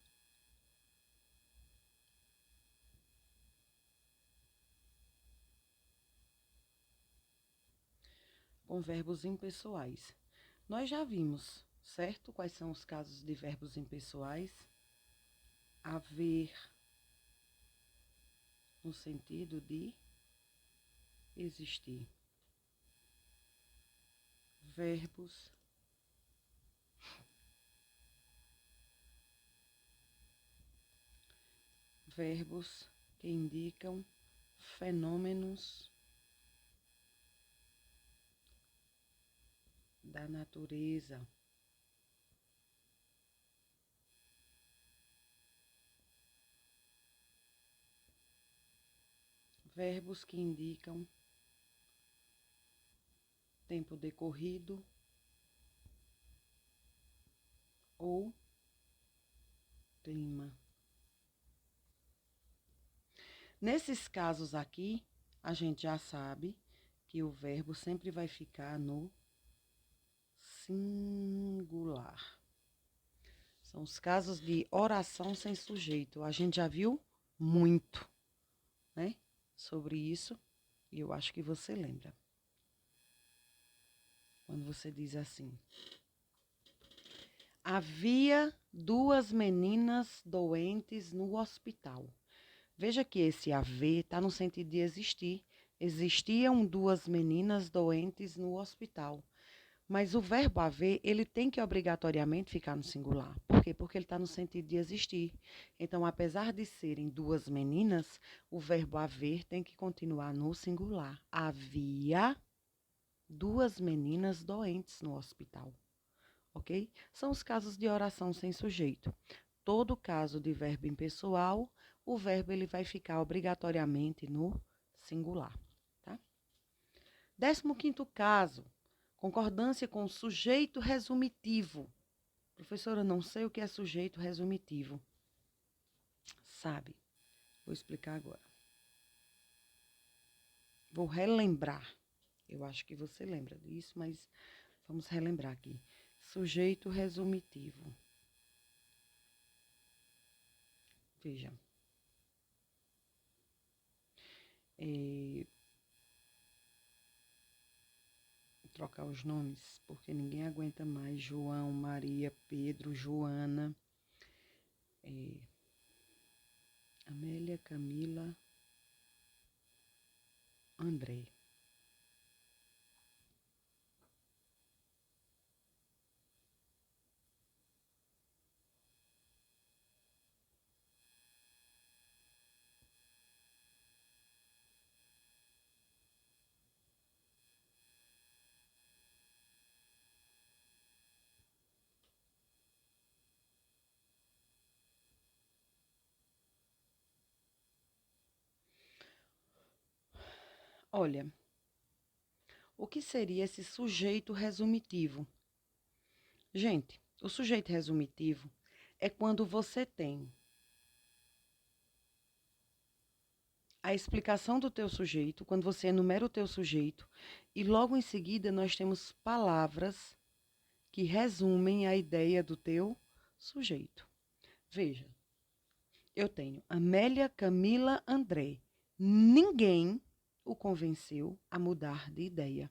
com verbos impessoais. Nós já vimos, certo? Quais são os casos de verbos impessoais? Haver, no sentido de existir. Verbos que indicam fenômenos da natureza. Verbos que indicam tempo decorrido ou clima. Nesses casos aqui, a gente já sabe que o verbo sempre vai ficar no singular. São os casos de oração sem sujeito. A gente já viu muito, né, sobre isso, e eu acho que você lembra. Quando você diz assim: havia 2 meninas doentes no hospital. Veja que esse haver está no sentido de existir. Existiam 2 meninas doentes no hospital. Mas o verbo haver, ele tem que obrigatoriamente ficar no singular. Por quê? Porque ele está no sentido de existir. Então, apesar de serem 2 meninas, o verbo haver tem que continuar no singular. Havia 2 meninas doentes no hospital. Ok? São os casos de oração sem sujeito. Todo caso de verbo impessoal, o verbo ele vai ficar obrigatoriamente no singular. Tá? 15º caso. Concordância com sujeito resumitivo. Professora, não sei o que é sujeito resumitivo. Sabe? Vou explicar agora. Vou relembrar. Eu acho que você lembra disso, mas vamos relembrar aqui. Sujeito resumitivo. Veja. Trocar os nomes, porque ninguém aguenta mais. João, Maria, Pedro, Joana, Amélia, Camila, André. Olha, o que seria esse sujeito resumitivo? Gente, o sujeito resumitivo é quando você tem a explicação do teu sujeito, quando você enumera o teu sujeito, e logo em seguida nós temos palavras que resumem a ideia do teu sujeito. Veja, eu tenho Amélia, Camila, André. Ninguém o convenceu a mudar de ideia.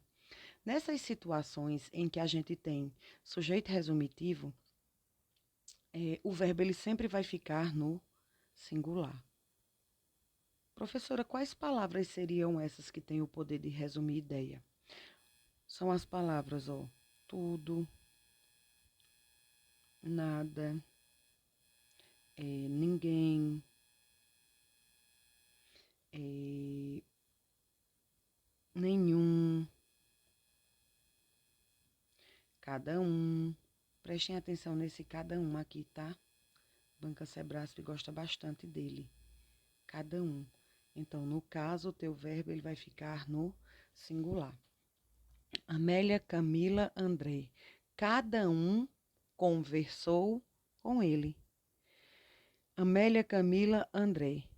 Nessas situações em que a gente tem sujeito resumitivo, o verbo ele sempre vai ficar no singular. Professora, quais palavras seriam essas que têm o poder de resumir ideia? São as palavras, tudo, nada, ninguém, nenhum, cada um. Prestem atenção nesse cada um aqui, tá? Banca Sebrasp gosta bastante dele. Cada um. Então, no caso, o teu verbo ele vai ficar no singular. Amélia, Camila, André. Cada um conversou com ele. Amélia, Camila, André.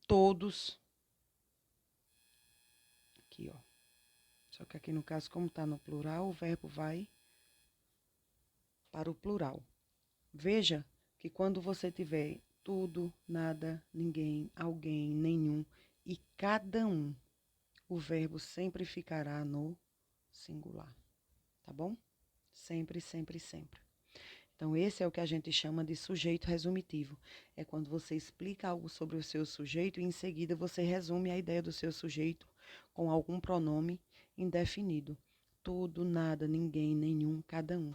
Todos. Aqui, ó. Só que aqui no caso, como está no plural, o verbo vai para o plural. Veja que quando você tiver tudo, nada, ninguém, alguém, nenhum e cada um, o verbo sempre ficará no singular. Tá bom? Sempre, sempre, sempre. Então, esse é o que a gente chama de sujeito resumitivo. É quando você explica algo sobre o seu sujeito e, em seguida, você resume a ideia do seu sujeito com algum pronome indefinido. Tudo, nada, ninguém, nenhum, cada um.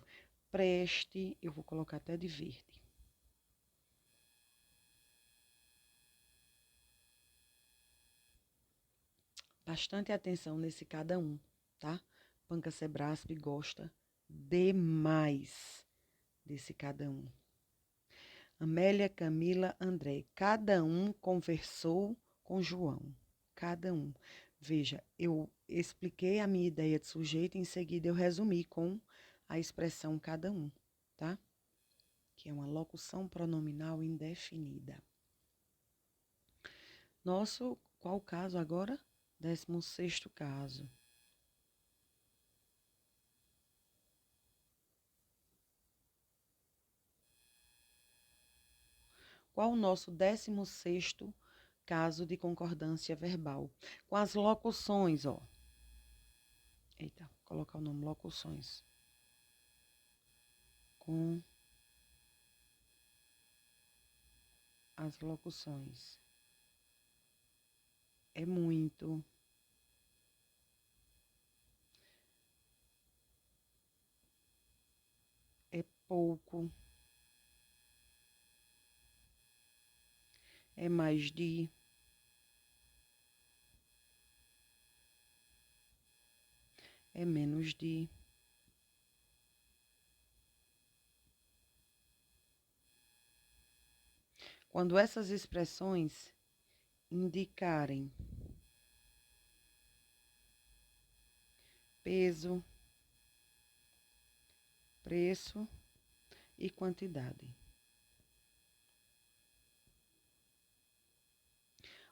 Preste, eu vou colocar até de verde. Bastante atenção nesse cada um, tá? Banca Sebrasp gosta demais desse cada um. Amélia, Camila, André. Cada um conversou com João. Cada um. Veja, eu expliquei a minha ideia de sujeito e em seguida eu resumi com a expressão cada um, tá? Que é uma locução pronominal indefinida. Nosso, qual caso agora? 16º caso. Qual o nosso 16º caso de concordância verbal? Com as locuções, ó. Eita, vou colocar o nome locuções. Com as locuções. É muito. É pouco. É mais de. É menos de. Quando essas expressões indicarem peso, preço e quantidade.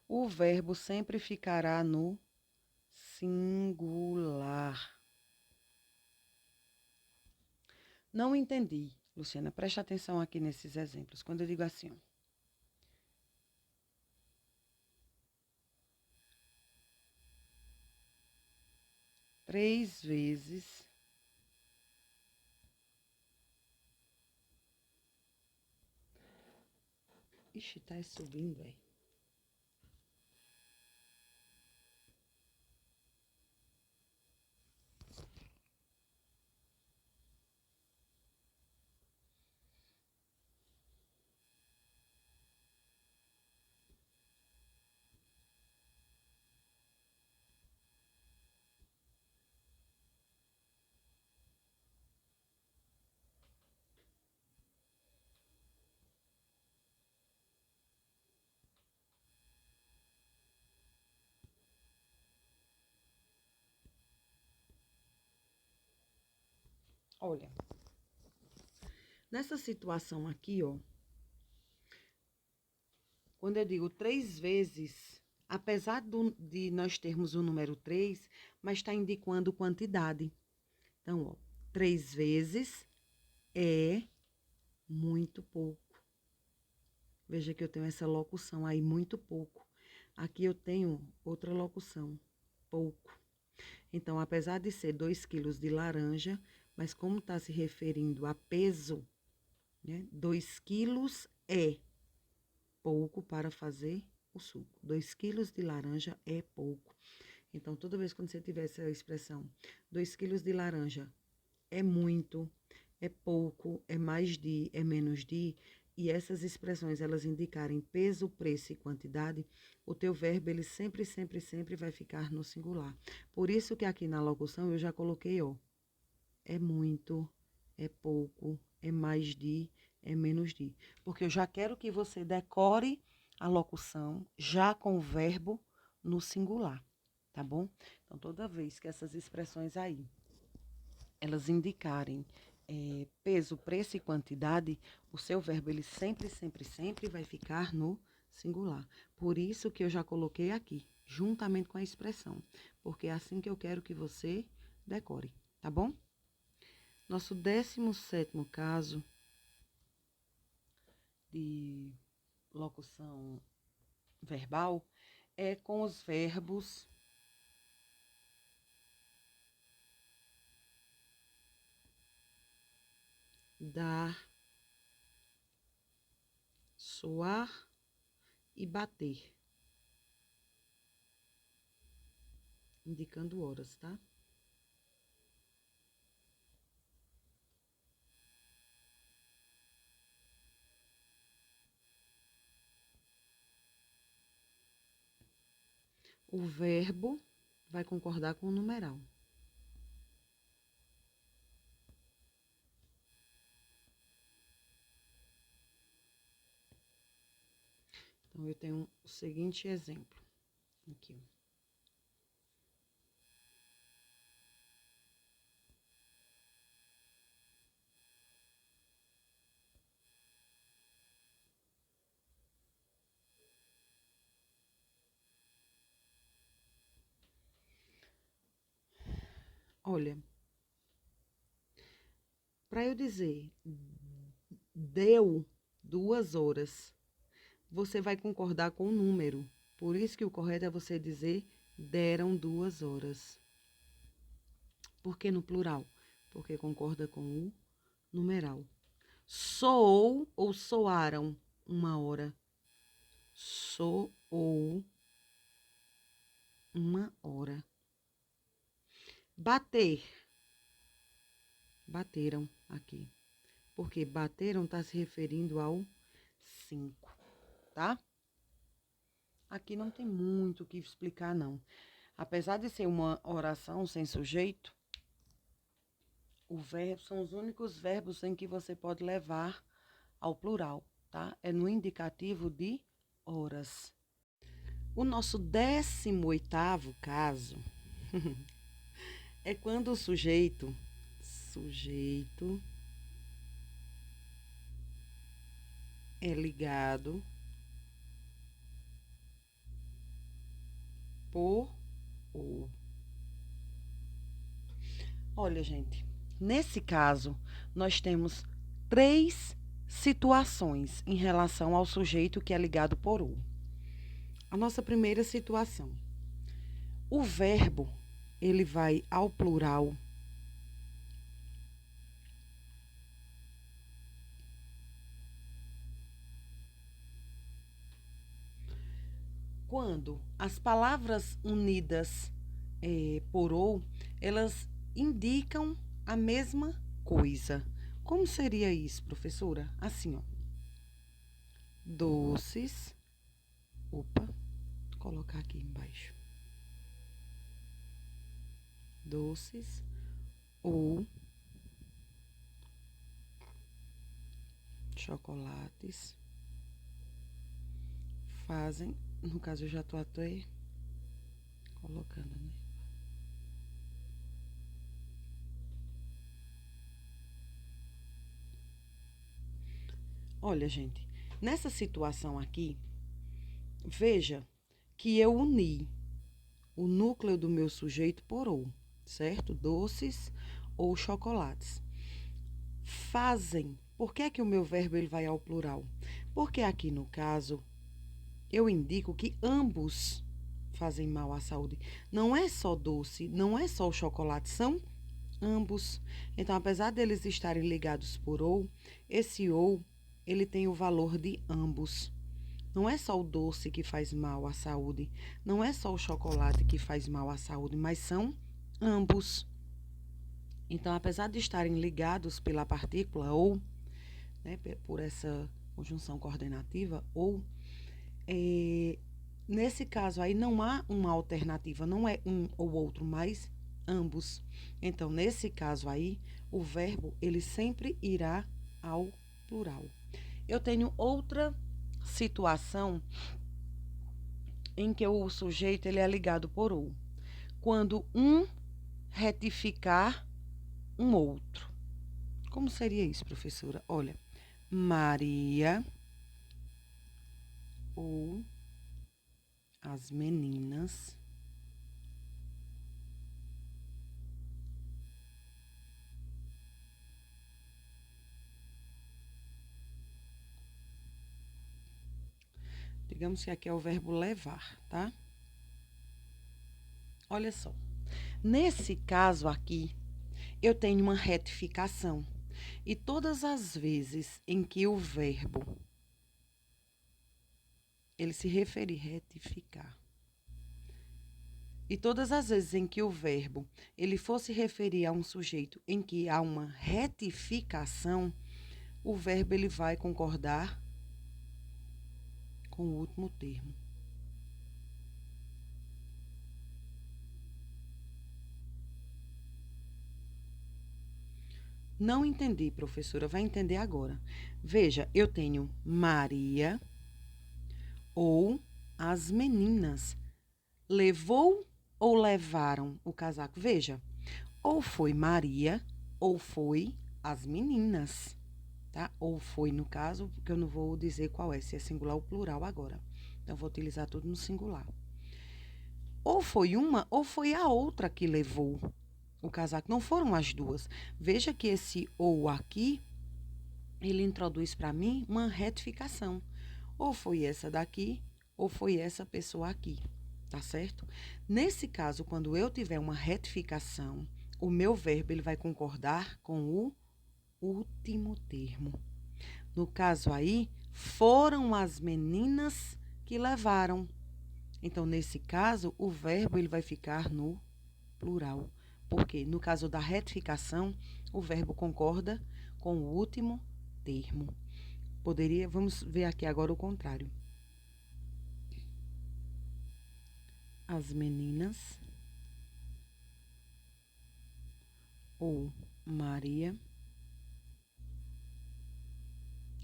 O verbo sempre ficará no singular. Não entendi, Luciana. Preste atenção aqui nesses exemplos. Quando eu digo assim, ó. 3 vezes Ixi, tá subindo, velho. Olha, nessa situação aqui, ó, quando eu digo 3 vezes, apesar de nós termos o número 3, mas está indicando quantidade. Então, ó, 3 vezes é muito pouco. Veja que eu tenho essa locução aí, muito pouco. Aqui eu tenho outra locução, pouco. Então, apesar de ser 2 quilos de laranja, mas como está se referindo a peso, né? 2 quilos é pouco para fazer o suco. 2 quilos de laranja é pouco. Então, toda vez que você tiver essa expressão, 2 quilos de laranja é muito, é pouco, é mais de, é menos de, e essas expressões, elas indicarem peso, preço e quantidade, o teu verbo, ele sempre, sempre, sempre vai ficar no singular. Por isso que aqui na locução eu já coloquei, ó, é muito, é pouco, é mais de, é menos de. Porque eu já quero que você decore a locução já com o verbo no singular, tá bom? Então, toda vez que essas expressões aí elas indicarem peso, preço e quantidade, o seu verbo, ele sempre, sempre, sempre vai ficar no singular. Por isso que eu já coloquei aqui, juntamente com a expressão, porque é assim que eu quero que você decore, tá bom? Nosso 17º caso de locução verbal é com os verbos dar, soar e bater, indicando horas, tá? O verbo vai concordar com o numeral. Então, eu tenho o seguinte exemplo aqui. Olha, para eu dizer deu 2 horas, você vai concordar com o número. Por isso que o correto é você dizer deram 2 horas. Por que no plural? Porque concorda com o numeral. Soou ou soaram 1 hora. Soou 1 hora. Bater. Bateram aqui. Porque bateram está se referindo ao 5, tá? Aqui não tem muito o que explicar, não. Apesar de ser uma oração sem sujeito, o verbo são os únicos verbos em que você pode levar ao plural, tá? É no indicativo de horas. O nosso 18º caso é quando o sujeito é ligado por ou. Olha, gente, nesse caso, nós temos 3 situações em relação ao sujeito que é ligado por ou. A nossa primeira situação. O verbo, ele vai ao plural quando as palavras unidas por ou, elas indicam a mesma coisa. Como seria isso, professora? Assim, ó. Doces. Opa, vou colocar aqui embaixo. Doces ou chocolates fazem, no caso eu já tô até colocando, né? Olha, gente, nessa situação aqui, veja que eu uni o núcleo do meu sujeito por ou, certo? Doces ou chocolates. Fazem Por que é que o meu verbo ele vai ao plural? Porque aqui no caso, eu indico que ambos fazem mal à saúde. Não é só doce, não é só o chocolate, são ambos. Então, apesar deles estarem ligados por ou, esse ou, ele tem o valor de ambos. Não é só o doce que faz mal à saúde, não é só o chocolate que faz mal à saúde, mas são ambos. Então, apesar de estarem ligados pela partícula ou, né, por essa conjunção coordenativa, ou, nesse caso aí não há uma alternativa, não é um ou outro, mas ambos. Então, nesse caso aí, o verbo ele sempre irá ao plural. Eu tenho outra situação em que o sujeito ele é ligado por ou. Quando um retificar um outro. Como seria isso, professora? Olha, Maria ou as meninas digamos que aqui é o verbo levar, tá? Olha só. Nesse caso aqui, eu tenho uma retificação. E todas as vezes em que o verbo ele se referir retificar. E todas as vezes em que o verbo ele for se referir a um sujeito em que há uma retificação, o verbo ele vai concordar com o último termo. Não entendi, professora, vai entender agora. Veja, eu tenho Maria ou as meninas. Levou ou levaram o casaco? Veja, ou foi Maria ou foi as meninas, tá? Ou foi no caso, porque eu não vou dizer qual é, se é singular ou plural agora. Então, vou utilizar tudo no singular. Ou foi uma ou foi a outra que levou o casaco. Não foram as duas. Veja que esse ou aqui, ele introduz para mim uma retificação. Ou foi essa daqui, ou foi essa pessoa aqui, tá certo? Nesse caso, quando eu tiver uma retificação, o meu verbo ele vai concordar com o último termo. No caso aí, foram as meninas que levaram. Então, nesse caso, o verbo ele vai ficar no plural. Porque no caso da retificação, o verbo concorda com o último termo. Vamos ver aqui agora o contrário. As meninas ou Maria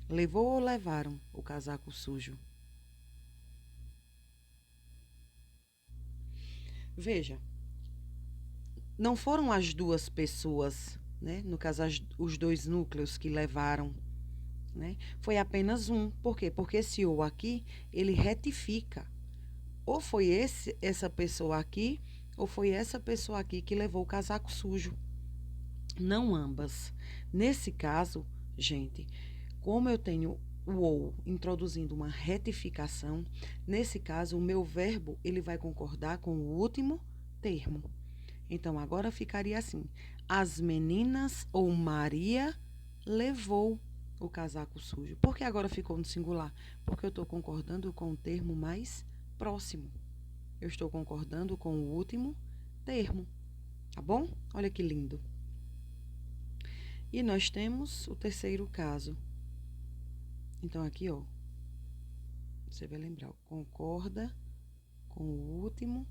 levou ou levaram o casaco sujo? Veja, não foram as duas pessoas, né? No caso, os dois núcleos que levaram, né? Foi apenas um. Por quê? Porque esse ou aqui, ele retifica. Ou foi essa pessoa aqui, ou foi essa pessoa aqui que levou o casaco sujo. Não ambas. Nesse caso, gente, como eu tenho o ou introduzindo uma retificação, nesse caso, o meu verbo ele vai concordar com o último termo. Então, agora ficaria assim: as meninas ou Maria levou o casaco sujo. Por que agora ficou no singular? Porque eu estou concordando com o termo mais próximo. Eu estou concordando com o último termo. Tá bom? Olha que lindo. E nós temos o terceiro caso. Então, aqui, ó, você vai lembrar, concorda com o último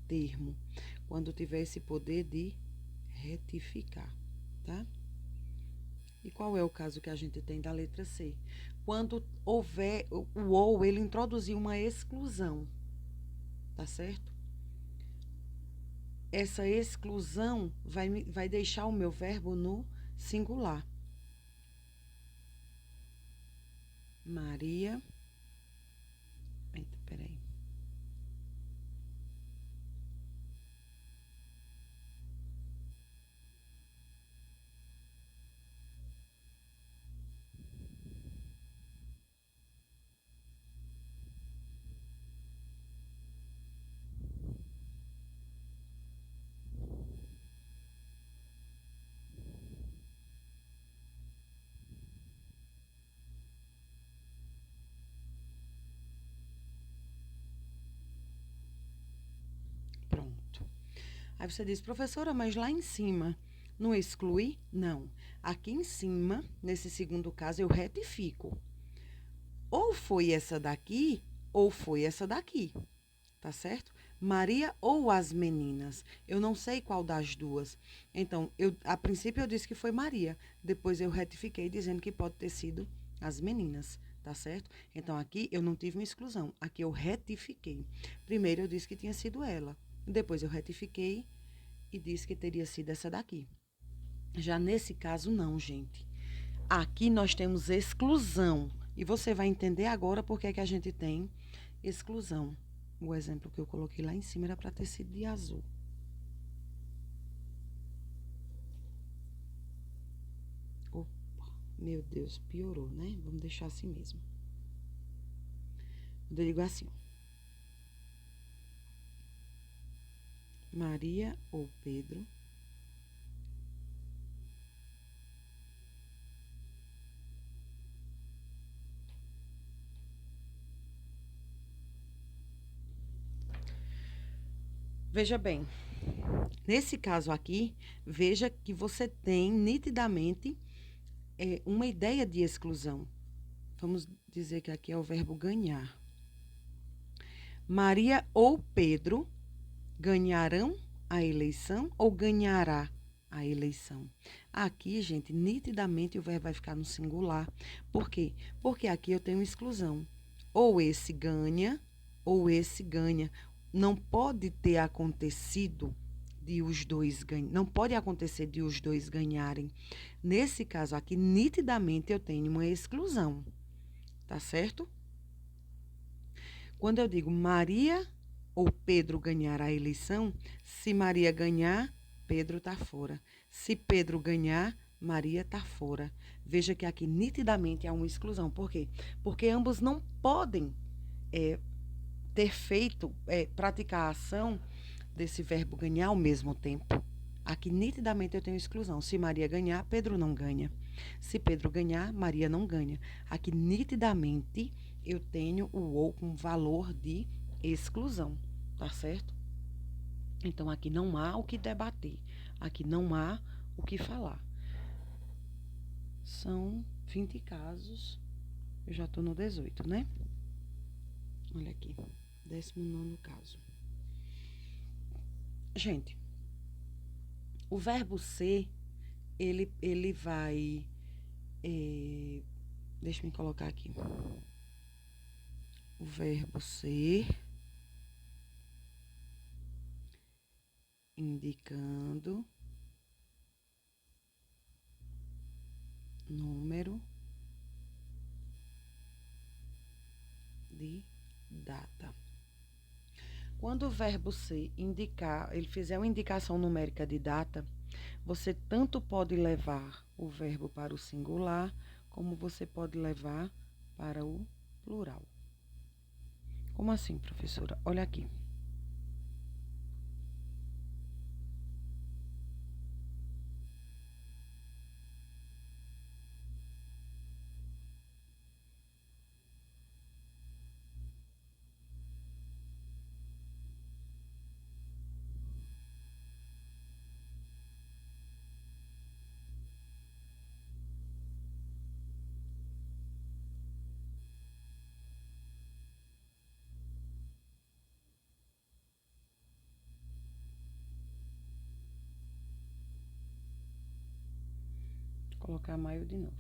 termo, quando tiver esse poder de retificar, tá? E qual é o caso que a gente tem da letra C? Quando houver o ou, ele introduzir uma exclusão, tá certo? Essa exclusão vai deixar o meu verbo no singular. Maria. Eita, peraí. Aí você diz, professora, mas lá em cima não exclui? Não. Aqui em cima, nesse segundo caso, eu retifico. Ou foi essa daqui, ou foi essa daqui. Tá certo? Maria ou as meninas. Eu não sei qual das duas. Então, a princípio eu disse que foi Maria. Depois eu retifiquei dizendo que pode ter sido as meninas. Tá certo? Então, aqui eu não tive uma exclusão. Aqui eu retifiquei. Primeiro eu disse que tinha sido ela. Depois eu retifiquei e disse que teria sido essa daqui. Já nesse caso, não, gente. Aqui nós temos exclusão. E você vai entender agora por que é que a gente tem exclusão. O exemplo que eu coloquei lá em cima era para ter sido de azul. Opa, meu Deus, piorou, né? Vamos deixar assim mesmo. Eu digo assim. Maria ou Pedro veja bem, nesse caso aqui, veja que você tem nitidamente uma ideia de exclusão. Vamos dizer que aqui é o verbo ganhar. Maria ou Pedro ganharão a eleição ou ganhará a eleição? Aqui, gente, nitidamente o verbo vai ficar no singular. Por quê? Porque aqui eu tenho exclusão. Ou esse ganha, ou esse ganha. Não pode ter acontecido de os dois ganharem. Não pode acontecer de os dois ganharem. Nesse caso aqui, nitidamente eu tenho uma exclusão. Tá certo? Quando eu digo Maria ou Pedro ganhar a eleição, se Maria ganhar, Pedro está fora. Se Pedro ganhar, Maria está fora. Veja que aqui nitidamente há uma exclusão. Por quê? Porque ambos não podem ter feito, praticar a ação desse verbo ganhar ao mesmo tempo. Aqui nitidamente eu tenho exclusão. Se Maria ganhar, Pedro não ganha. Se Pedro ganhar, Maria não ganha. Aqui nitidamente eu tenho o ou com valor de exclusão, tá certo? Então aqui não há o que debater. Aqui não há o que falar. São 20 casos. Eu já estou no 18, né? Olha aqui. 19º caso. Gente, o verbo ser, ele vai... deixa eu colocar aqui. O verbo ser, indicando número de data. Quando o verbo ser indicar, ele fizer uma indicação numérica de data, você tanto pode levar o verbo para o singular, como você pode levar para o plural. Como assim, professora? Olha aqui. Vou colocar maio de novo.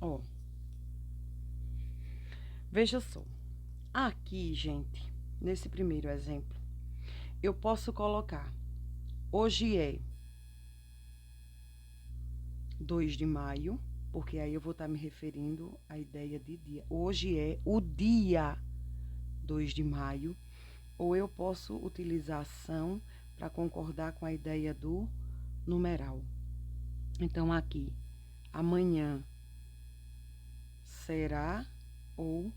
Ó. Veja só. Aqui, gente, nesse primeiro exemplo, eu posso colocar hoje é 2 de maio, porque aí eu vou estar me referindo à ideia de dia. Hoje é o dia 2 de maio, ou eu posso utilizar ação para concordar com a ideia do numeral. Então, aqui, amanhã será ou...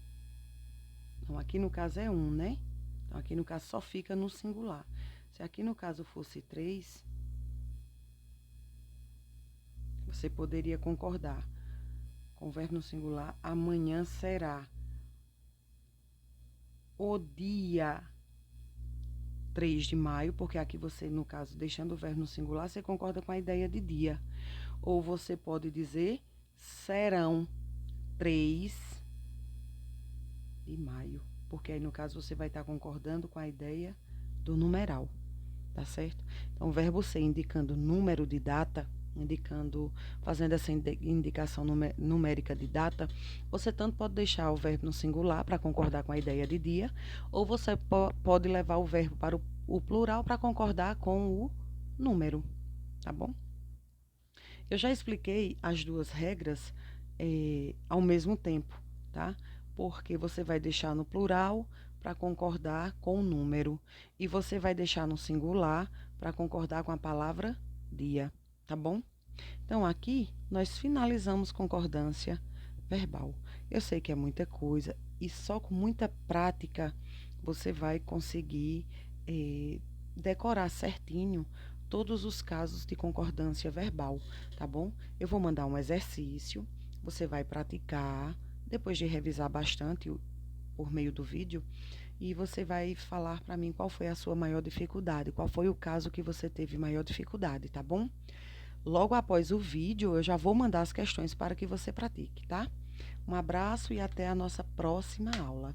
Então, aqui no caso é 1, né? Então, aqui no caso só fica no singular. Se aqui no caso fosse 3, você poderia concordar com o verbo no singular, amanhã será. o dia 3 de maio, porque aqui você, no caso, deixando o verbo no singular, você concorda com a ideia de dia. Ou você pode dizer serão 3 de maio, porque aí, no caso, você vai estar concordando com a ideia do numeral, tá certo? Então, o verbo ser indicando número de data, fazendo essa indicação numérica de data, você tanto pode deixar o verbo no singular para concordar com a ideia de dia, ou você pode levar o verbo para o plural para concordar com o número, tá bom? Eu já expliquei as duas regras ao mesmo tempo, tá? Porque você vai deixar no plural para concordar com o número e você vai deixar no singular para concordar com a palavra dia, tá bom? Então, aqui nós finalizamos concordância verbal. Eu sei que é muita coisa e só com muita prática você vai conseguir decorar certinho todos os casos de concordância verbal, tá bom? Eu vou mandar um exercício, você vai praticar, depois de revisar bastante por meio do vídeo, e você vai falar para mim qual foi a sua maior dificuldade, qual foi o caso que você teve maior dificuldade, tá bom? Logo após o vídeo, eu já vou mandar as questões para que você pratique, tá? Um abraço e até a nossa próxima aula.